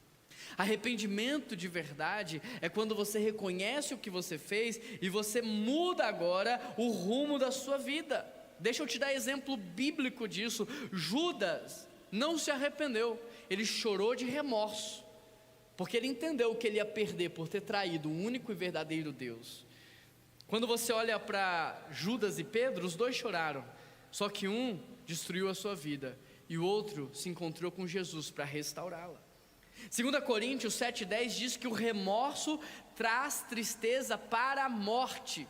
Arrependimento de verdade é quando você reconhece o que você fez e você muda agora o rumo da sua vida. Deixa eu te dar exemplo bíblico disso. Judas não se arrependeu, ele chorou de remorso, porque ele entendeu que ele ia perder por ter traído o único e verdadeiro Deus. Quando você olha para Judas e Pedro, os dois choraram, só que um destruiu a sua vida e o outro se encontrou com Jesus para restaurá-la. 2 Coríntios 7,10 diz que o remorso traz tristeza para a morte.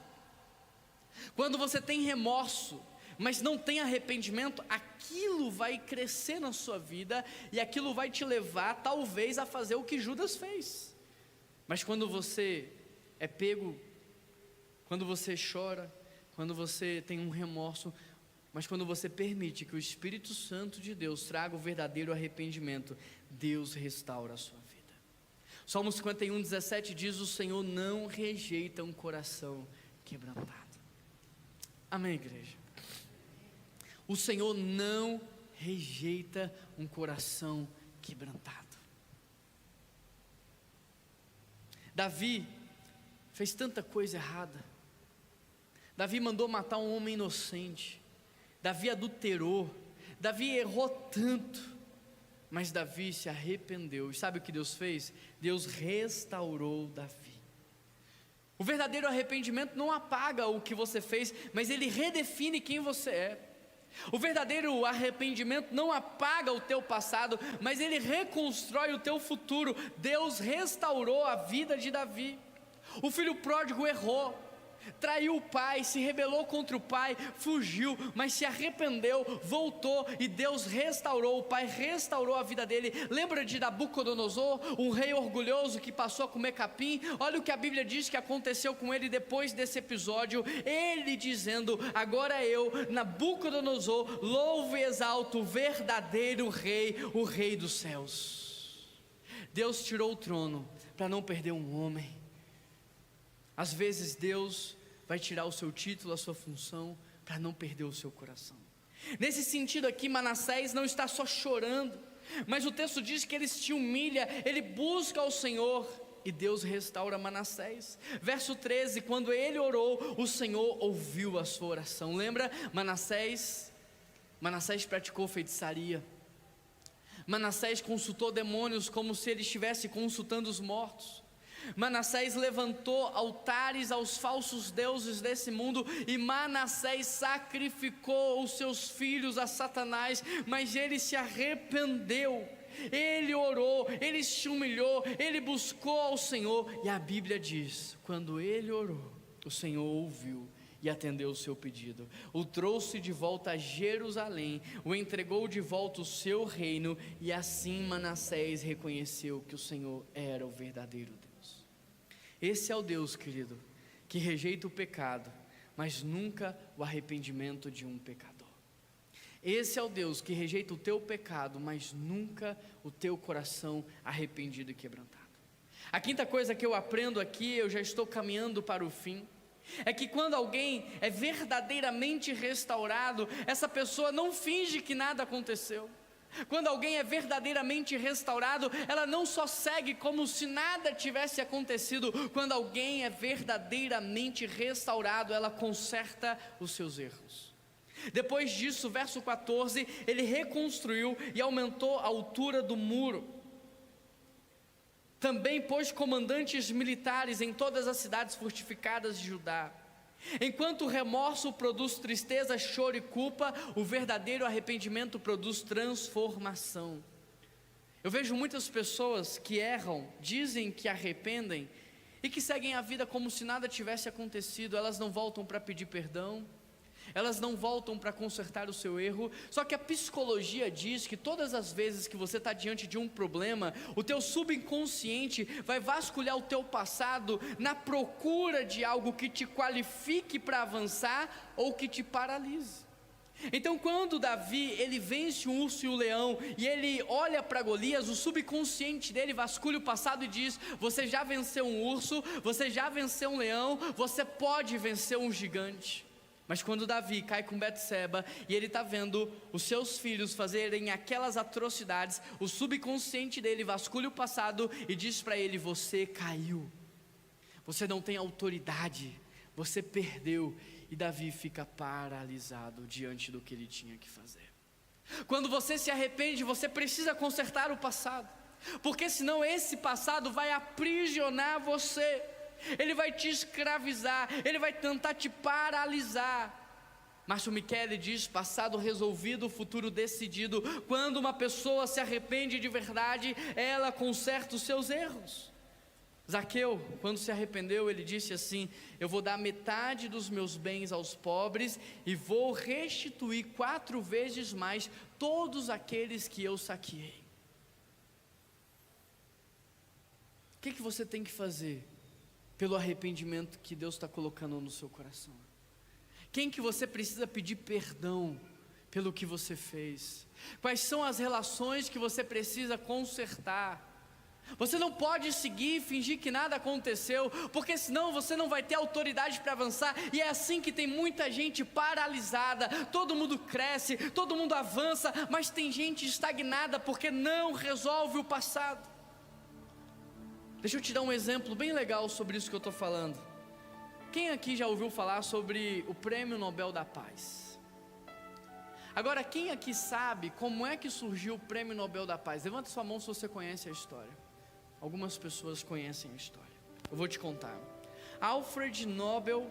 Quando você tem remorso, mas não tem arrependimento, aquilo vai crescer na sua vida e aquilo vai te levar talvez a fazer o que Judas fez. Mas quando você é pego, quando você chora, quando você tem um remorso, mas quando você permite que o Espírito Santo de Deus traga o verdadeiro arrependimento, Deus restaura a sua vida. Salmo 51:17 diz: o Senhor não rejeita um coração quebrantado. Amém, igreja? O Senhor não rejeita um coração quebrantado. Davi fez tanta coisa errada. Davi mandou matar um homem inocente. Davi adulterou. Davi errou tanto. Mas Davi se arrependeu, e sabe o que Deus fez? Deus restaurou Davi. O verdadeiro arrependimento não apaga o que você fez, mas ele redefine quem você é. O verdadeiro arrependimento não apaga o teu passado, mas ele reconstrói o teu futuro. Deus restaurou a vida de Davi. O filho pródigo errou, traiu o pai, se rebelou contra o pai, fugiu, mas se arrependeu, voltou, e Deus restaurou. O pai restaurou a vida dele. Lembra de Nabucodonosor, um rei orgulhoso que passou a comer capim? Olha o que a Bíblia diz que aconteceu com ele depois desse episódio. Ele dizendo: agora eu, Nabucodonosor, louvo e exalto o verdadeiro rei, o rei dos céus. Deus tirou o trono para não perder um homem. Às vezes Deus vai tirar o seu título, a sua função, para não perder o seu coração. Nesse sentido aqui, Manassés não está só chorando, mas o texto diz que ele se humilha, ele busca ao Senhor, e Deus restaura Manassés. Verso 13, quando ele orou, o Senhor ouviu a sua oração. Lembra? Manassés praticou feitiçaria. Manassés consultou demônios como se ele estivesse consultando os mortos. Manassés levantou altares aos falsos deuses desse mundo, e Manassés sacrificou os seus filhos a Satanás, mas ele se arrependeu, ele orou, ele se humilhou, ele buscou ao Senhor, e a Bíblia diz: quando ele orou, o Senhor ouviu e atendeu o seu pedido, o trouxe de volta a Jerusalém, o entregou de volta o seu reino, e assim Manassés reconheceu que o Senhor era o verdadeiro Deus. Esse é o Deus, querido, que rejeita o pecado, mas nunca o arrependimento de um pecador. Esse é o Deus que rejeita o teu pecado, mas nunca o teu coração arrependido e quebrantado. A quinta coisa que eu aprendo aqui, eu já estou caminhando para o fim, é que quando alguém é verdadeiramente restaurado, essa pessoa não finge que nada aconteceu. Quando alguém é verdadeiramente restaurado, ela não só segue como se nada tivesse acontecido. Quando alguém é verdadeiramente restaurado, ela conserta os seus erros. Depois disso, verso 14, ele reconstruiu e aumentou a altura do muro. Também pôs comandantes militares em todas as cidades fortificadas de Judá. Enquanto o remorso produz tristeza, choro e culpa, o verdadeiro arrependimento produz transformação. Eu vejo muitas pessoas que erram, dizem que arrependem e que seguem a vida como se nada tivesse acontecido. Elas não voltam para pedir perdão, elas não voltam para consertar o seu erro. Só que a psicologia diz que todas as vezes que você está diante de um problema, o teu subconsciente vai vasculhar o teu passado na procura de algo que te qualifique para avançar ou que te paralise. Então quando Davi, ele vence o urso e o leão, e ele olha para Golias, o subconsciente dele vasculha o passado e diz: você já venceu um urso, você já venceu um leão, você pode vencer um gigante. Mas quando Davi cai com Betseba e ele está vendo os seus filhos fazerem aquelas atrocidades, o subconsciente dele vasculha o passado e diz para ele: você caiu, você não tem autoridade, você perdeu. E Davi fica paralisado diante do que ele tinha que fazer. Quando você se arrepende, você precisa consertar o passado, porque senão esse passado vai aprisionar você. Ele vai te escravizar, ele vai tentar te paralisar. Márcio Michele diz: passado resolvido, futuro decidido. Quando uma pessoa se arrepende de verdade, ela conserta os seus erros. Zaqueu, quando se arrependeu, ele disse assim: eu vou dar metade dos meus bens aos pobres e vou restituir 4 vezes mais todos aqueles que eu saqueei. O que você tem que fazer pelo arrependimento que Deus está colocando no seu coração? Quem que você precisa pedir perdão pelo que você fez? Quais são as relações que você precisa consertar? Você não pode seguir e fingir que nada aconteceu, porque senão você não vai ter autoridade para avançar. E é assim que tem muita gente paralisada. Todo mundo cresce, todo mundo avança, mas tem gente estagnada porque não resolve o passado. Deixa eu te dar um exemplo bem legal sobre isso que eu estou falando. Quem aqui já ouviu falar sobre o Prêmio Nobel da Paz? Agora, quem aqui sabe como é que surgiu o Prêmio Nobel da Paz? Levanta sua mão se você conhece a história. Algumas pessoas conhecem a história. Eu vou te contar. Alfred Nobel,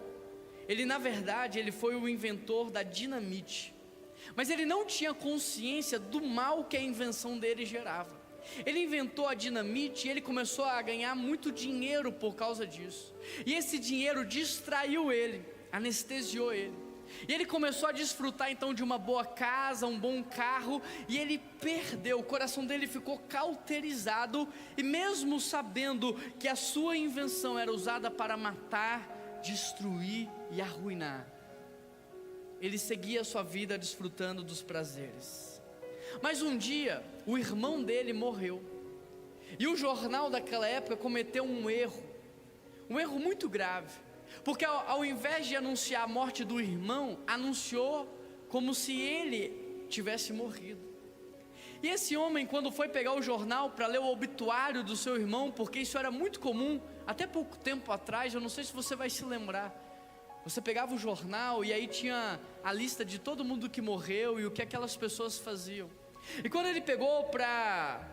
na verdade, ele foi o inventor da dinamite. Mas ele não tinha consciência do mal que a invenção dele gerava. Ele inventou a dinamite e ele começou a ganhar muito dinheiro por causa disso. E esse dinheiro distraiu ele, anestesiou ele. E ele começou a desfrutar então de uma boa casa, um bom carro, e ele perdeu, o coração dele ficou cauterizado, e mesmo sabendo que a sua invenção era usada para matar, destruir e arruinar, ele seguia a sua vida desfrutando dos prazeres. Mas um dia, o irmão dele morreu, e o jornal daquela época cometeu um erro muito grave. Porque ao invés de anunciar a morte do irmão, anunciou como se ele tivesse morrido. E esse homem, quando foi pegar o jornal para ler o obituário do seu irmão, porque isso era muito comum, até pouco tempo atrás, eu não sei se você vai se lembrar, você pegava o jornal e aí tinha a lista de todo mundo que morreu e o que aquelas pessoas faziam. E quando ele pegou para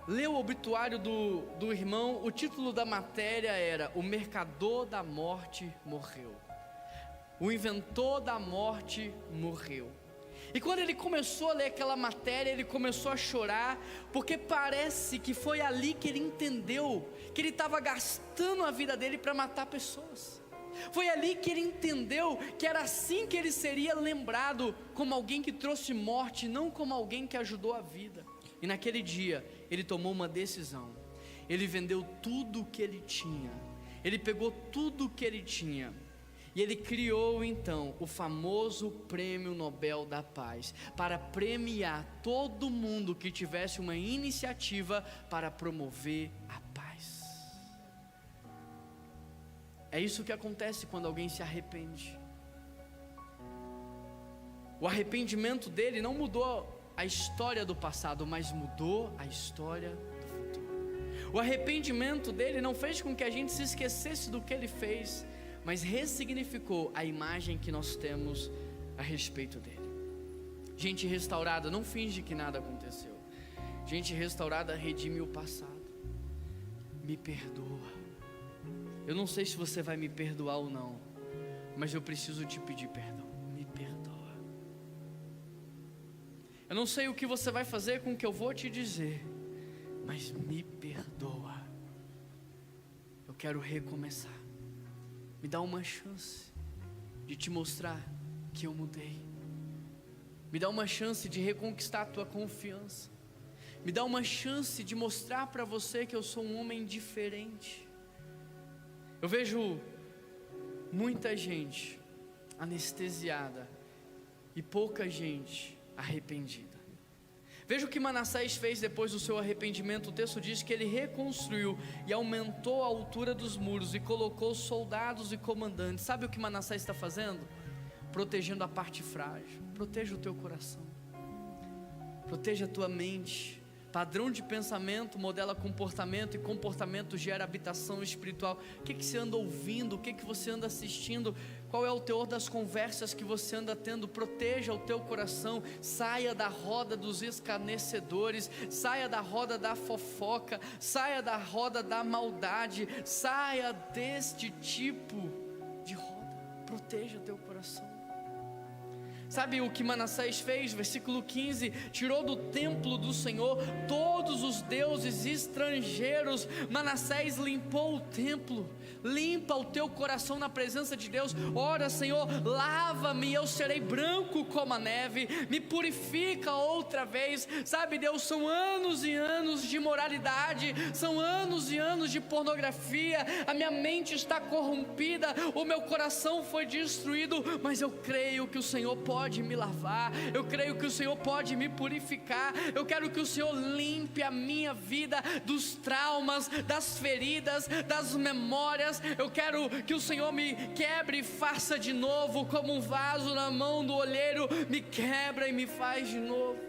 ler o obituário do irmão, o título da matéria era: o mercador da morte morreu, o inventor da morte morreu. E quando ele começou a ler aquela matéria, ele começou a chorar, porque parece que foi ali que ele entendeu que ele estava gastando a vida dele para matar pessoas. Foi ali que ele entendeu que era assim que ele seria lembrado, como alguém que trouxe morte, não como alguém que ajudou a vida. E naquele dia, ele tomou uma decisão. Ele vendeu tudo o que ele tinha. Ele pegou tudo o que ele tinha. E ele criou então o famoso Prêmio Nobel da Paz, para premiar todo mundo que tivesse uma iniciativa para promover a paz. É isso que acontece quando alguém se arrepende. O arrependimento dele não mudou a história do passado, mas mudou a história do futuro. O arrependimento dele não fez com que a gente se esquecesse do que ele fez, mas ressignificou a imagem que nós temos a respeito dele. Gente restaurada não finge que nada aconteceu. Gente restaurada redime o passado. Me perdoa. Eu não sei se você vai me perdoar ou não, mas eu preciso te pedir perdão. Me perdoa. Eu não sei o que você vai fazer com o que eu vou te dizer, mas me perdoa. Eu quero recomeçar. Me dá uma chance de te mostrar que eu mudei. Me dá uma chance de reconquistar a tua confiança. Me dá uma chance de mostrar para você que eu sou um homem diferente. Eu vejo muita gente anestesiada e pouca gente arrependida. Veja o que Manassés fez depois do seu arrependimento. O texto diz que ele reconstruiu e aumentou a altura dos muros e colocou soldados e comandantes. Sabe o que Manassés está fazendo? Protegendo a parte frágil. Proteja o teu coração, proteja a tua mente. Padrão de pensamento modela comportamento, e comportamento gera habitação espiritual. O que você anda ouvindo? O que você anda assistindo? Qual é o teor das conversas que você anda tendo? Proteja o teu coração. Saia da roda dos escarnecedores, saia da roda da fofoca, saia da roda da maldade, saia deste tipo de roda. Proteja o teu coração. Sabe o que Manassés fez? Versículo 15: tirou do templo do Senhor todos os deuses estrangeiros. Manassés limpou o templo. Limpa o teu coração na presença de Deus. Ora, Senhor, lava-me e eu serei branco como a neve. Me purifica outra vez. Sabe, Deus, são anos e anos de imoralidade, são anos e anos de pornografia. A minha mente está corrompida, o meu coração foi destruído, mas eu creio que o Senhor pode me lavar, eu creio que o Senhor pode me purificar. Eu quero que o Senhor limpe a minha vida dos traumas, das feridas, das memórias. Eu quero que o Senhor me quebre e faça de novo, como um vaso na mão do olheiro, me quebra e me faz de novo.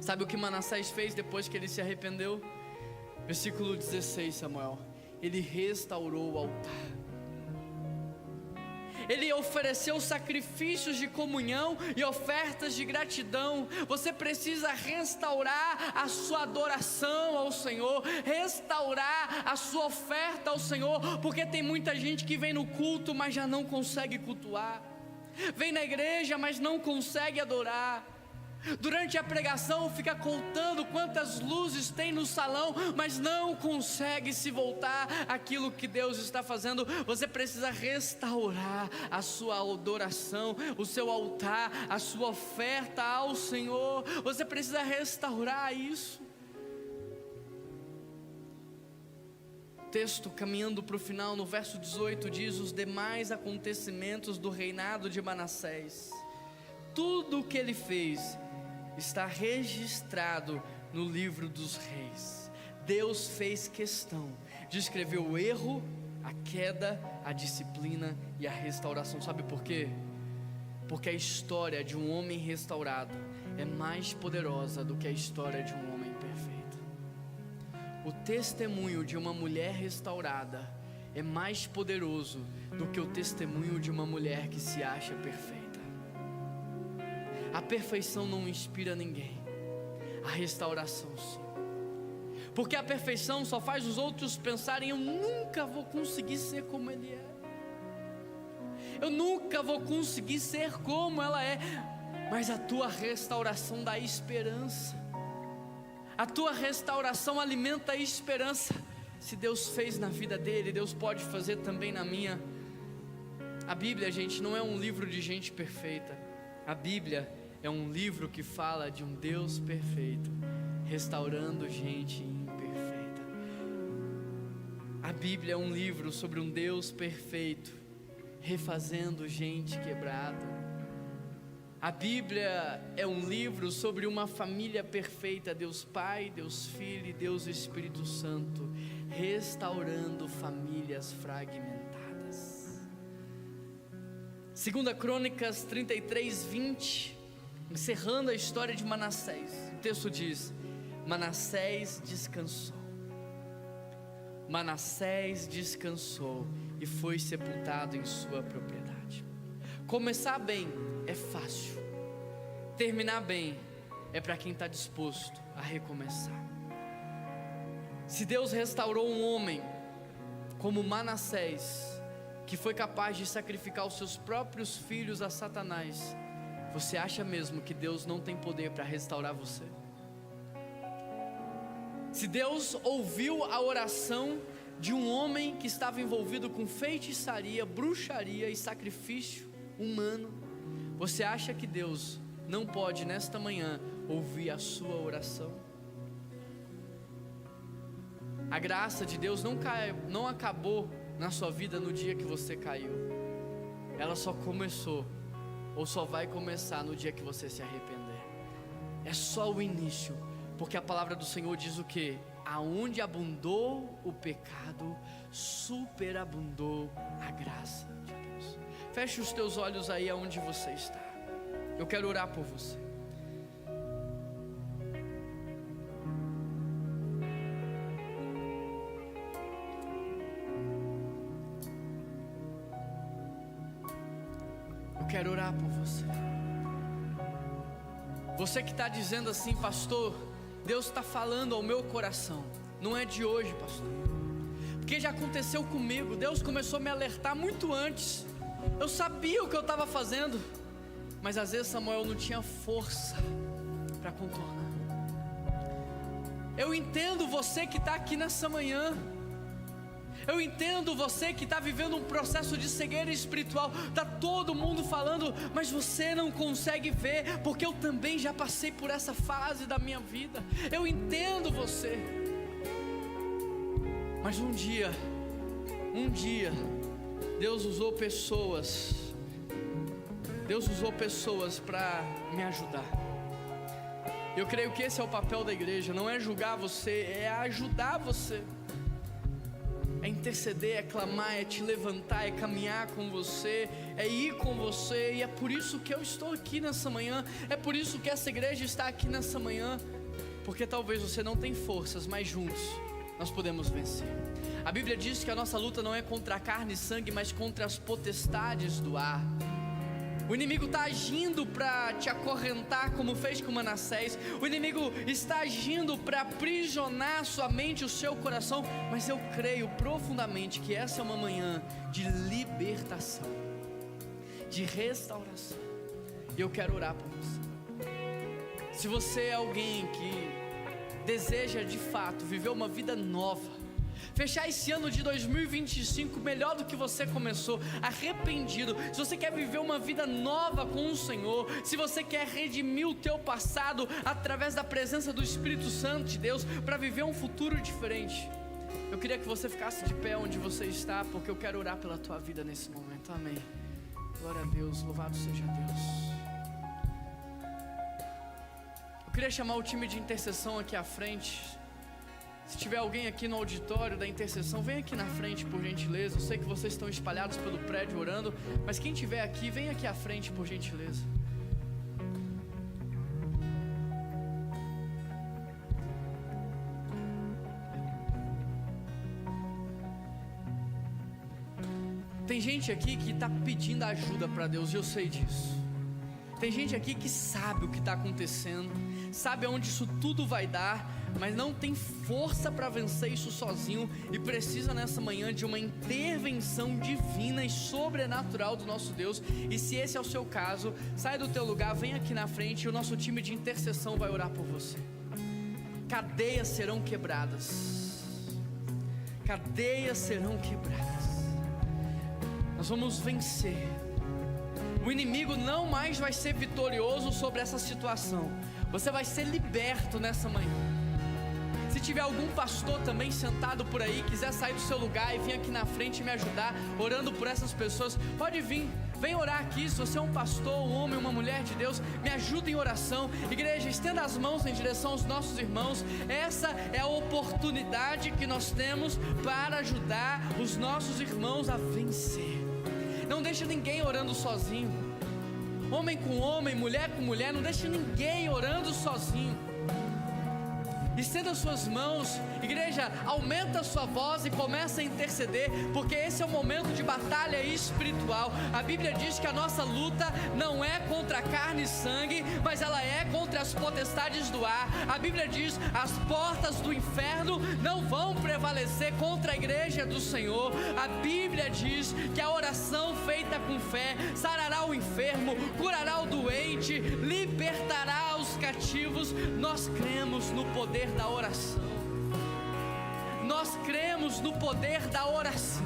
Sabe o que Manassés fez depois que ele se arrependeu? Versículo 16, Samuel: ele restaurou o altar. Ele ofereceu sacrifícios de comunhão e ofertas de gratidão. Você precisa restaurar a sua adoração ao Senhor, restaurar a sua oferta ao Senhor, porque tem muita gente que vem no culto, mas já não consegue cultuar, vem na igreja, mas não consegue adorar. Durante a pregação fica contando quantas luzes tem no salão, mas não consegue se voltar àquilo que Deus está fazendo. Você precisa restaurar a sua adoração, o seu altar, a sua oferta ao Senhor. Você precisa restaurar isso. O texto, caminhando para o final, no verso 18 diz: os demais acontecimentos do reinado de Manassés, tudo o que ele fez está registrado no livro dos reis. Deus fez questão de escrever o erro, a queda, a disciplina e a restauração. Sabe por quê? Porque a história de um homem restaurado é mais poderosa do que a história de um homem perfeito. O testemunho de uma mulher restaurada é mais poderoso do que o testemunho de uma mulher que se acha perfeita. A perfeição não inspira ninguém, a restauração sim. Porque a perfeição só faz os outros pensarem: eu nunca vou conseguir ser como ele é, eu nunca vou conseguir ser como ela é. Mas a tua restauração dá esperança, a tua restauração alimenta a esperança. Se Deus fez na vida dele, Deus pode fazer também na minha. A Bíblia, gente, não é um livro de gente perfeita. A Bíblia é um livro que fala de um Deus perfeito, restaurando gente imperfeita. A Bíblia é um livro sobre um Deus perfeito, refazendo gente quebrada. A Bíblia é um livro sobre uma família perfeita, Deus Pai, Deus Filho e Deus Espírito Santo, restaurando famílias fragmentadas. 2 Crônicas 33, 20, encerrando a história de Manassés, o texto diz: Manassés descansou. Manassés descansou e foi sepultado em sua propriedade. Começar bem é fácil, terminar bem é para quem está disposto a recomeçar. Se Deus restaurou um homem como Manassés, que foi capaz de sacrificar os seus próprios filhos a Satanás, você acha mesmo que Deus não tem poder para restaurar você? Se Deus ouviu a oração de um homem que estava envolvido com feitiçaria, bruxaria e sacrifício humano, você acha que Deus não pode nesta manhã ouvir a sua oração? A graça de Deus não acabou na sua vida no dia que você caiu. Ela só começou, ou só vai começar no dia que você se arrepender. É só o início, porque a palavra do Senhor diz o quê? Aonde abundou o pecado, superabundou a graça de Deus. Feche os teus olhos aí aonde você está. Eu quero orar por você. Eu quero orar por você. Você que está dizendo assim: pastor, Deus está falando ao meu coração. Não é de hoje, pastor, porque já aconteceu comigo. Deus começou a me alertar muito antes. Eu sabia o que eu estava fazendo, mas às vezes Samuel não tinha força para contornar. Eu entendo você que está aqui nessa manhã. Eu entendo você que está vivendo um processo de cegueira espiritual. Está todo mundo falando, mas você não consegue ver, porque eu também já passei por essa fase da minha vida. Eu entendo você. Mas um dia, Deus usou pessoas para me ajudar. Eu creio que esse é o papel da igreja. Não é julgar você, é ajudar você. É interceder, é clamar, é te levantar, é caminhar com você, é ir com você. E é por isso que eu estou aqui nessa manhã. É por isso que essa igreja está aqui nessa manhã. Porque talvez você não tenha forças, mas juntos nós podemos vencer. A Bíblia diz que a nossa luta não é contra a carne e sangue, mas contra as potestades do ar. O inimigo está agindo para te acorrentar, como fez com Manassés. O inimigo está agindo para aprisionar sua mente e o seu coração. Mas eu creio profundamente que essa é uma manhã de libertação, de restauração. E eu quero orar por você. Se você é alguém que deseja de fato viver uma vida nova, fechar esse ano de 2025 melhor do que você começou, arrependido, se você quer viver uma vida nova com o Senhor, se você quer redimir o teu passado através da presença do Espírito Santo de Deus, para viver um futuro diferente, eu queria que você ficasse de pé onde você está, porque eu quero orar pela tua vida nesse momento. Amém. Glória a Deus, louvado seja Deus. Eu queria chamar o time de intercessão aqui à frente. Se tiver alguém aqui no auditório da intercessão, vem aqui na frente, por gentileza. Eu sei que vocês estão espalhados pelo prédio orando, mas quem estiver aqui, vem aqui à frente, por gentileza. Tem gente aqui que está pedindo ajuda para Deus, e eu sei disso. Tem gente aqui que sabe o que está acontecendo, sabe aonde isso tudo vai dar, mas não tem força para vencer isso sozinho, e precisa nessa manhã de uma intervenção divina e sobrenatural do nosso Deus. E se esse é o seu caso, sai do teu lugar, vem aqui na frente, e o nosso time de intercessão vai orar por você. Cadeias serão quebradas, cadeias serão quebradas. Nós vamos vencer. O inimigo não mais vai ser vitorioso sobre essa situação. Você vai ser liberto nessa manhã. Se tiver algum pastor também sentado por aí, quiser sair do seu lugar e vir aqui na frente e me ajudar orando por essas pessoas, pode vir, vem orar aqui. Se você é um pastor, um homem, uma mulher de Deus, me ajuda em oração. Igreja, estenda as mãos em direção aos nossos irmãos. Essa é a oportunidade que nós temos para ajudar os nossos irmãos a vencer. Não deixe ninguém orando sozinho. Homem com homem, mulher com mulher, não deixe ninguém orando sozinho. Estenda suas mãos, igreja, aumenta a sua voz e começa a interceder, porque esse é o momento de batalha espiritual. A Bíblia diz que a nossa luta não é contra carne e sangue, mas ela é contra as potestades do ar. A Bíblia diz: as portas do inferno não vão prevalecer contra a igreja do Senhor. A Bíblia diz que a oração feita com fé sarará o enfermo, curará o doente, libertará os cativos. Nós cremos no poder da oração. Nós cremos no poder da oração.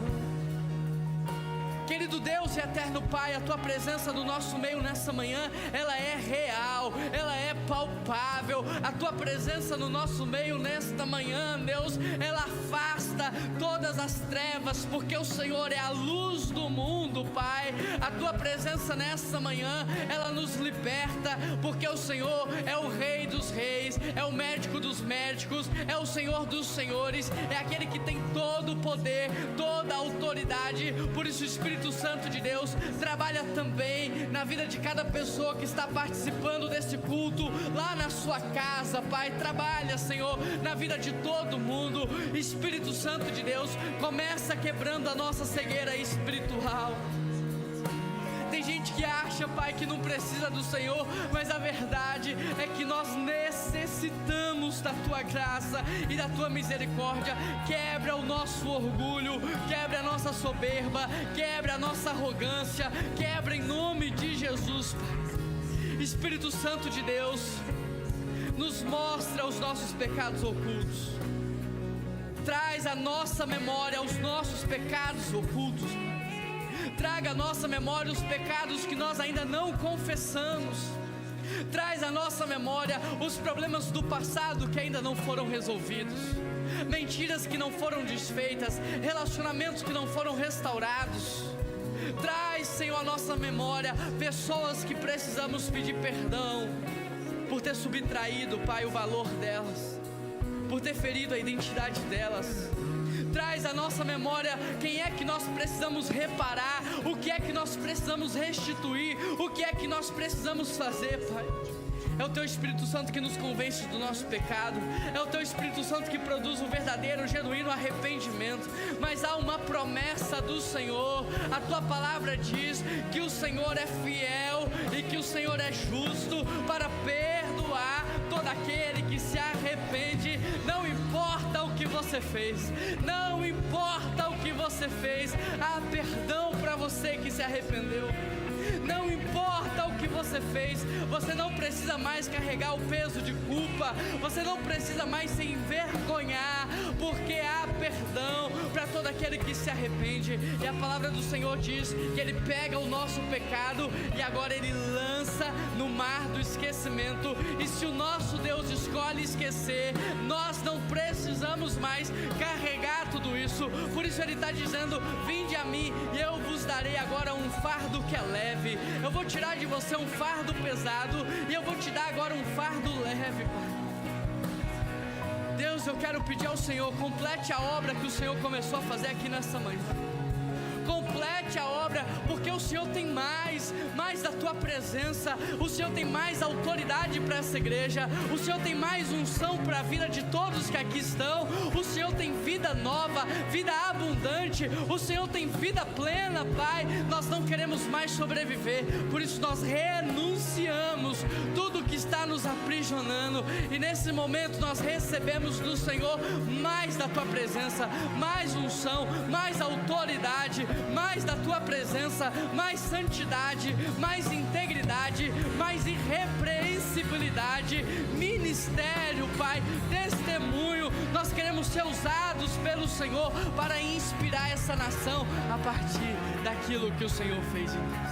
Querido Deus e eterno Pai, a Tua presença no nosso meio nessa manhã, ela é real, ela é palpável. A Tua presença no nosso meio nesta manhã, Deus, ela afasta todas as trevas, porque o Senhor é a luz do mundo, Pai. A Tua presença nessa manhã, ela nos liberta, porque o Senhor é o Rei dos reis, é o médico dos médicos, é o Senhor dos senhores, é aquele que tem todo o poder, toda a autoridade. Por isso o Espírito Santo de Deus trabalha também na vida de cada pessoa que está participando desse culto, lá na sua casa, Pai. Trabalha, Senhor, na vida de todo mundo. Espírito Santo de Deus, começa quebrando a nossa cegueira espiritual. Tem gente que acha, Pai, que não precisa do Senhor, mas a verdade é que nós necessitamos da Tua graça e da Tua misericórdia. Quebra o nosso orgulho, quebra a nossa soberba, quebra a nossa arrogância, quebra em nome de Jesus, Pai. Espírito Santo de Deus, nos mostra os nossos pecados ocultos. Traz à nossa memória os nossos pecados ocultos. Traga à nossa memória os pecados que nós ainda não confessamos. Traz à nossa memória os problemas do passado que ainda não foram resolvidos, mentiras que não foram desfeitas, relacionamentos que não foram restaurados. Traz, Senhor, à nossa memória pessoas que precisamos pedir perdão por ter subtraído, Pai, o valor delas, por ter ferido a identidade delas. Traz à nossa memória quem é que nós precisamos reparar, o que é que nós precisamos restituir, o que é que nós precisamos fazer, Pai. É o Teu Espírito Santo que nos convence do nosso pecado. É o Teu Espírito Santo que produz o verdadeiro, genuíno arrependimento. Mas há uma promessa do Senhor. A Tua palavra diz que o Senhor é fiel e que o Senhor é justo para perdoar todo aquele que se arrepende. Não importa o que você fez, não importa o que você fez, há perdão para você que se arrependeu. Não importa o que você fez, você não precisa mais carregar o peso de culpa, você não precisa mais se envergonhar, porque há perdão para todo aquele que se arrepende. E a palavra do Senhor diz que Ele pega o nosso pecado e agora Ele lança no mar do esquecimento. E se o nosso Deus escolhe esquecer, nós não precisamos mais carregar tudo isso. Por isso Ele está dizendo: vinde a mim e eu vos darei agora um fardo que é leve. Eu vou tirar de você um fardo pesado e eu vou te dar agora um fardo leve, Pai. Deus, eu quero pedir ao Senhor, complete a obra que o Senhor começou a fazer aqui nessa manhã. Complete a obra, porque o Senhor tem mais da Tua presença. O Senhor tem mais autoridade para essa igreja. O Senhor tem mais unção para a vida de todos que aqui estão. O Senhor tem vida nova, vida abundante. O Senhor tem vida plena, Pai. Nós não queremos mais sobreviver, por isso nós renunciamos tudo que está nos aprisionando. E nesse momento nós recebemos do Senhor mais da Tua presença, mais unção, mais autoridade, mais da Tua presença, mais santidade, mais integridade, mais irrepreensibilidade, ministério, Pai, testemunho. Nós queremos ser usados pelo Senhor para inspirar essa nação a partir daquilo que o Senhor fez em nós.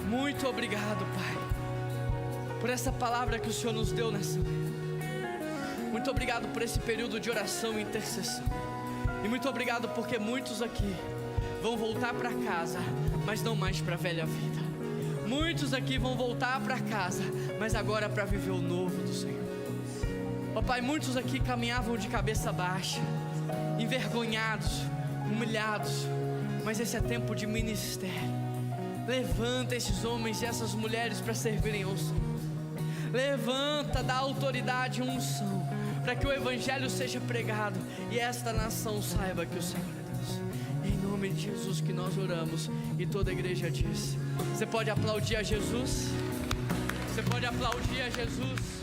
Muito obrigado, Pai, por essa palavra que o Senhor nos deu nessa manhã. Muito obrigado por esse período de oração e intercessão. E muito obrigado porque muitos aqui vão voltar para casa, mas não mais para a velha vida. Muitos aqui vão voltar para casa, mas agora para viver o novo do Senhor. Ó Pai, muitos aqui caminhavam de cabeça baixa, envergonhados, humilhados, mas esse é tempo de ministério. Levanta esses homens e essas mulheres para servirem ao Senhor. Levanta, dá autoridade e unção para que o Evangelho seja pregado e esta nação saiba que o Senhor é Deus. Em nome de Jesus que nós oramos. E toda a igreja diz: você pode aplaudir a Jesus? Você pode aplaudir a Jesus?